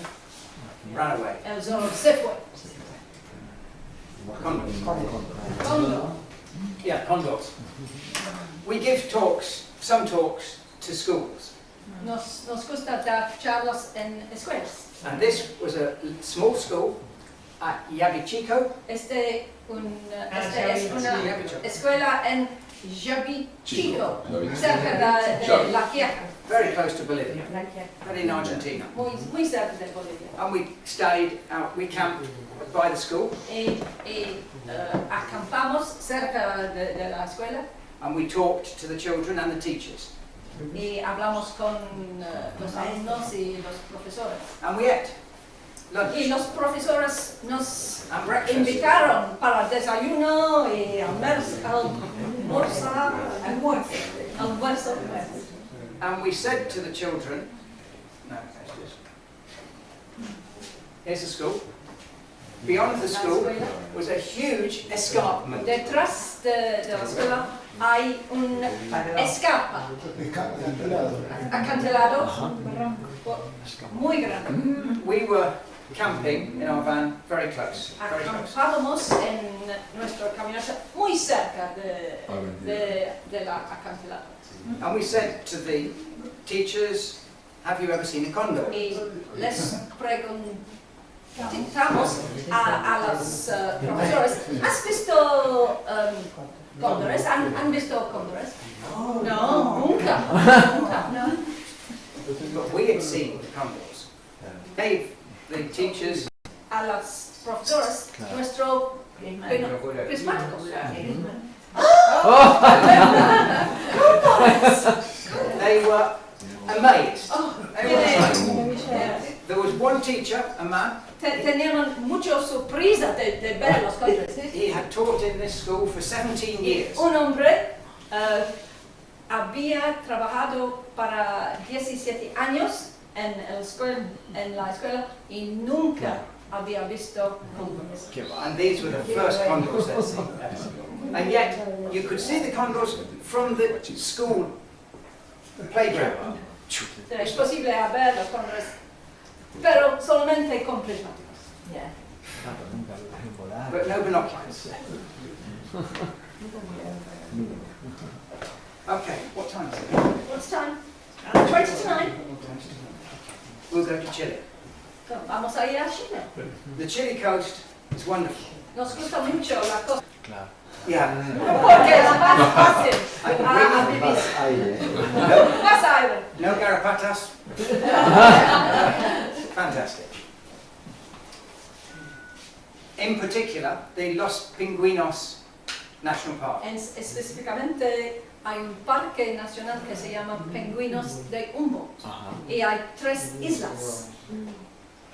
ran away. El zorro se fue. Condors. Cóndor. Yeah, condors. We give talks, some talks, to schools. Nos gusta dar charlas en escuelas. And this was a small school at Yabichico. Este es una escuela en Yabichico, cerca de La Quiaca, Very close to Bolivia, very in Argentina. muy cerca de Bolivia. And we stayed out, we camped by the school, Y acampamos cerca de la escuela and we talked to the children and the teachers. y hablamos con los alumnos y los profesores. And we ate Y lunch los profesores nos and breakfast. invitaron para desayuno y almuerzo. And we said to the children, no, here's the school. Beyond the school was a huge escarpment. Detrás de la escuela hay un escarpa, acantilado, muy grande. We were camping in our van very close, very close. Acampábamos en nuestra camioneta muy cerca de la acantilado. And we said to the teachers, have you ever seen a condor? Y les preguntamos a los profesores, ¿has visto cóndores? ¿Han visto cóndores? No, nunca. No. But we had seen the condors. Gave the teachers A los profesores, nuestro prismático. They were amazed. They were Tiene- amazed. There was one teacher, a man, Tenían mucha sorpresa de ver los cóndores. he had taught in this school for 17 years. Un hombre había trabajado para 17 años en la escuela y nunca había visto cóndores. And these were the first condors they'd seen. And yet, you could see the condors from the school playground. Es posible ver los cóndores, pero solamente con prismáticos. But no binoculars. Okay, what time is it? What's time? 20 to 9. We'll go to Chile. Vamos a ir a Chile. The Chile coast is wonderful. Nos gusta mucho la costa. Yeah. Porque es más fácil a vivir. Más aire. No garrapatas. Fantastic. In particular, the Los Pingüinos National Park. Específicamente hay un parque nacional que se llama Pingüinos de Humboldt y hay 3 islas.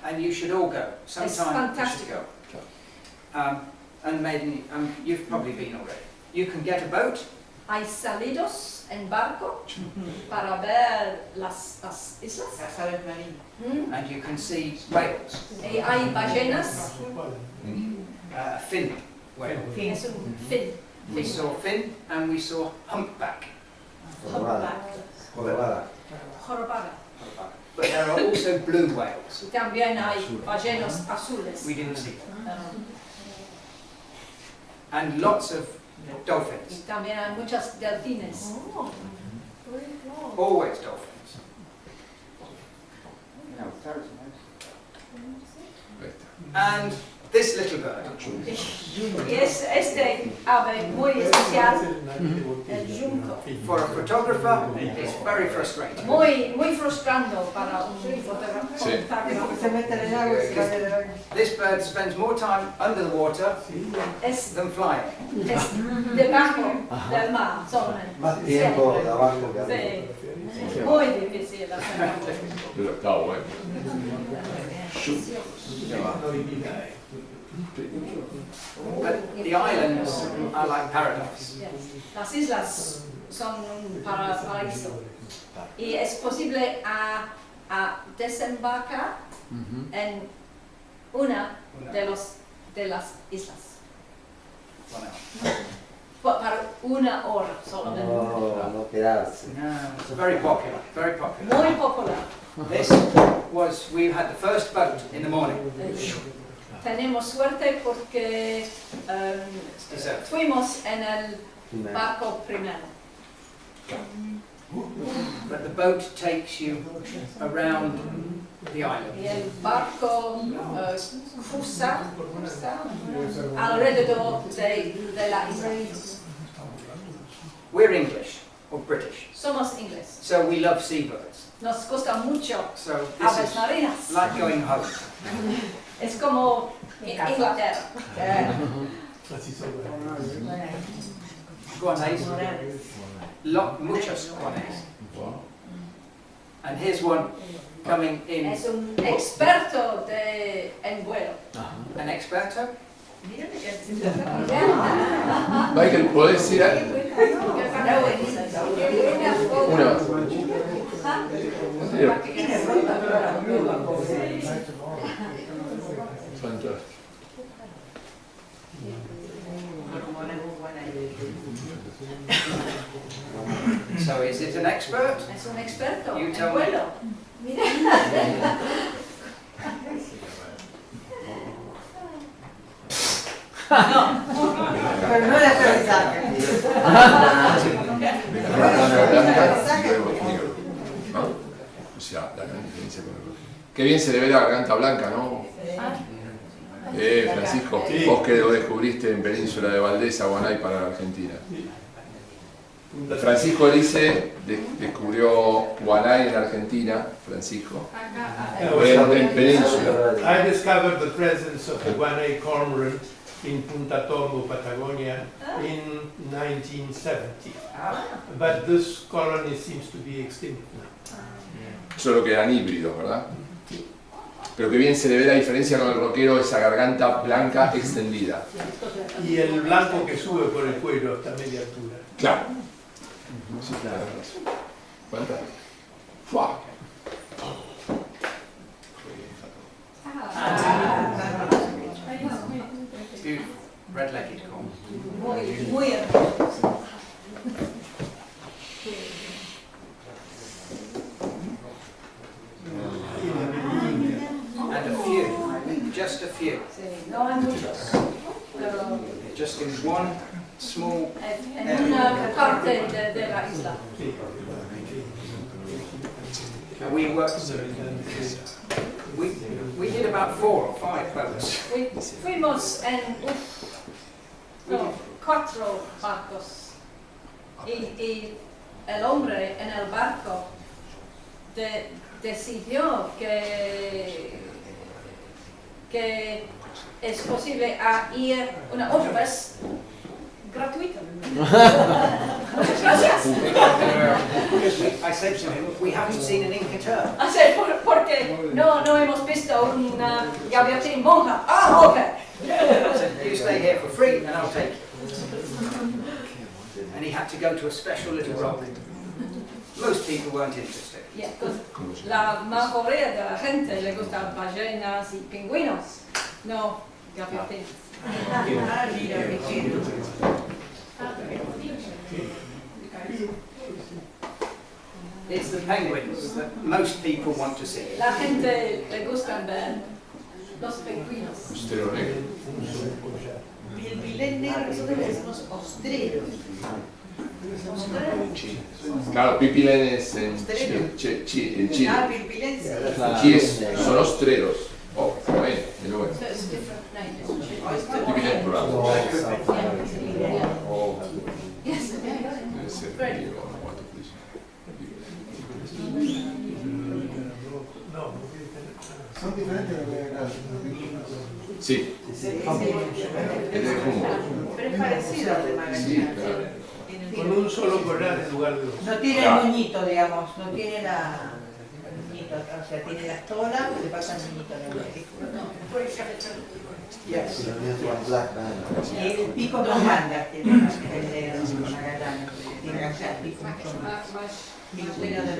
And you should all go. Es Sometime you should fantástico. go. And maybe you've probably been already. You can get a boat. Hay salidos en barco para ver las islas. And you can see whales. Y hay ballenas. Fin whale. Es un fin. We saw fin and we saw humpback. Jorobada. But there are also blue whales. También hay ballenas azules. We didn't see them. And lots of dolphins. Y también hay muchos delfines. Always dolphins. And this little bird. Y es este ave muy especial, el junco. For a photographer, it's very frustrating. Muy frustrando para un fotógrafo. This bird spends more time under the water than flying. Es debajo del mar, solamente. Más tiempo de abajo que arriba. Sí, muy difícil. Pero está bueno. But the islands are like paradise. Las islas son un paraíso y es posible a desembarcar en una de las islas. Para una hora solamente. No quedarse. It's very popular, very popular. Muy popular. This was, we had the first boat in the morning. Tenemos suerte porque fuimos en el barco primero. But the boat takes you around the island. Y el barco cruza alrededor de la isla. We're English, or British, Somos ingleses. so we love seabirds. Nos gusta mucho So this aves is marinas. like going home. Es como Inglaterra. Guanays. Muchos guanays. And here's one coming in. Es un experto en vuelo. An experto? Michael, ¿podés ir a...? Una. Fantástico. So is it an expert? Es un experto You en tell me. vuelo. Mira. Pero no el aterrizaje. O sea, la gran diferencia con el... Qué bien se le ve la garganta blanca, ¿no? Francisco, vos que lo descubriste en Península de Valdés, Guanay para la Argentina. Francisco Elice descubrió Guanay en Argentina, Francisco, en Península. I discovered the presence of the Guanay cormorant in Punta Tombo, Patagonia, in 1970. But this colony seems to be extinct now. Solo quedan híbridos, ¿verdad? Pero que bien se le ve la diferencia con el roquero, esa garganta blanca extendida. Y el blanco que sube por el cuello hasta media altura. Claro. Sí, claro. Fantástico. ¡Fua! Beautiful. Red-legged corn. Muy hermoso. And a few, just a few. Sí, no hay muchos, pero Just in one small en una parte de la isla. we worked. We did about 4 or 5 boats. Fuimos en 4 barcos y el hombre en el barco decidió que es posible ir otra vez gratuito. Muchas gracias. I said to him, we haven't seen an Inca turtle. Porque no hemos visto una gaviotín monja. Ah, ok. I said, you stay here for free and I'll take you. And he had to go to a special little rock. Most people weren't interested. Yeah, la mayoría de la gente le gustan ballenas y pingüinos, no gaviotines. It's the penguins that most people want to see. La gente le gustan ver los pingüinos. Ostrero negro. Bilbilén negro, nosotros le decimos ostreros. Claro, pipilén es en Chile. Ah, bilbilén sí. Aquí son ostreros. Oh, bueno, pero bueno. So it's different names. Pipilén plural. Oh, Yes. debe ser Great. griego, no cuánto dice. Son diferentes los de Sí. Es de Humboldt. Pero es parecido al de Sí, Magallanes. claro. Con un solo corral en lugar de dos. No tiene el moñito, digamos, no tiene el moñito, o sea, tiene la estola, le pasa el moñito en el medio. Yes. Y el pico más grande tiene el de Magallanes, tiene el pico mucho más lleno de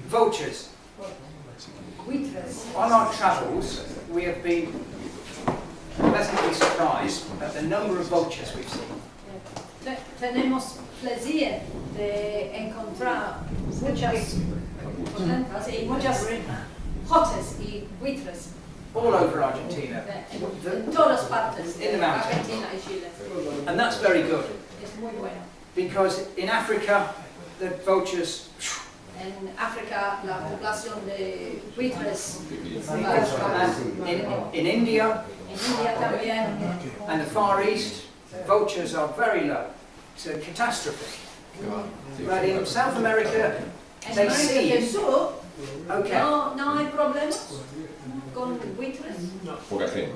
Vultures. On our travels, we have been pleasantly surprised at the number of vultures we've seen. Tenemos placer de encontrar muchas y muchas jotes y buitres All over Argentina. en todas partes In the de mountains. Argentina y Chile. And that's very good, Es muy bueno. because in Africa, the vultures, En África la población de buitres in India en India también. and the Far East, vultures are very low. It's a catastrophe. But in South America, En they América del see, Sur okay, no hay problemas con buitres. Poca gente.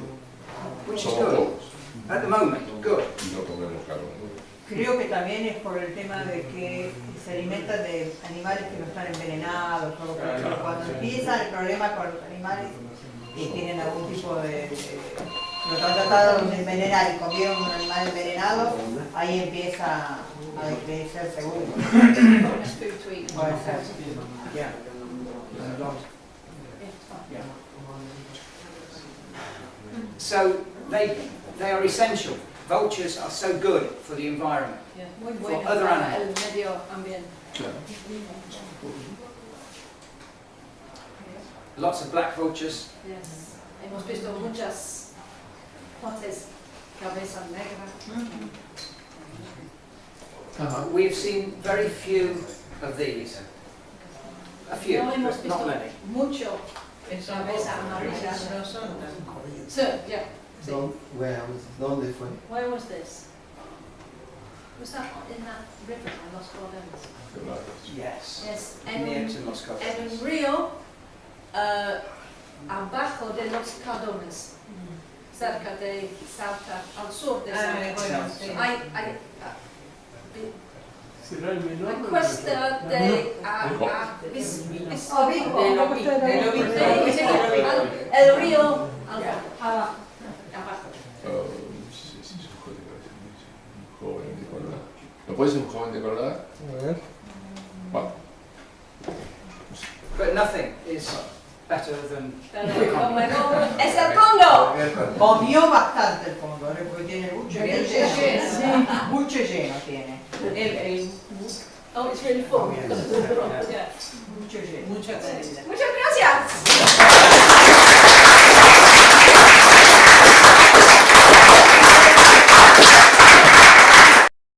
which is Somos good. pocos At the moment, good. y no comemos carne. Creo que también es por el tema de que se alimentan de animales que no están envenenados, o porque cuando empieza el problema con los animales que tienen algún tipo de los han tratado de envenenar y comieron un animal envenenado, ahí empieza a decrecer seguro. Puede ser. Yeah. So they are essential. Vultures are so good for the environment. Muy For bueno other para el animals. medio ambiente. Lots of black vultures. Yes. Hemos visto muchas jotes, cabeza negra. We've seen very few of these. A few, No hemos but visto not many. mucho cabeza amarilla. Sí, yeah. Sí. ¿Dónde fue? Where was this? Was that in that river in Los Cordones? Yes. Yes. Near to Los Cordones. En un río abajo de Los Cordones, cerca de Salta, al sur de Salta. Hay ¿Será el menor? la cuesta de el río Alba. ¿Me puedes un joven de colorada? Bueno. But nothing is better than... Lo mejor es el fondo. Comió bastante el fondo, porque tiene el buche bien lleno. Buche lleno tiene. Oh, it's really full. Yeah. Yeah. Buche lleno. Muchas gracias. Muchas gracias.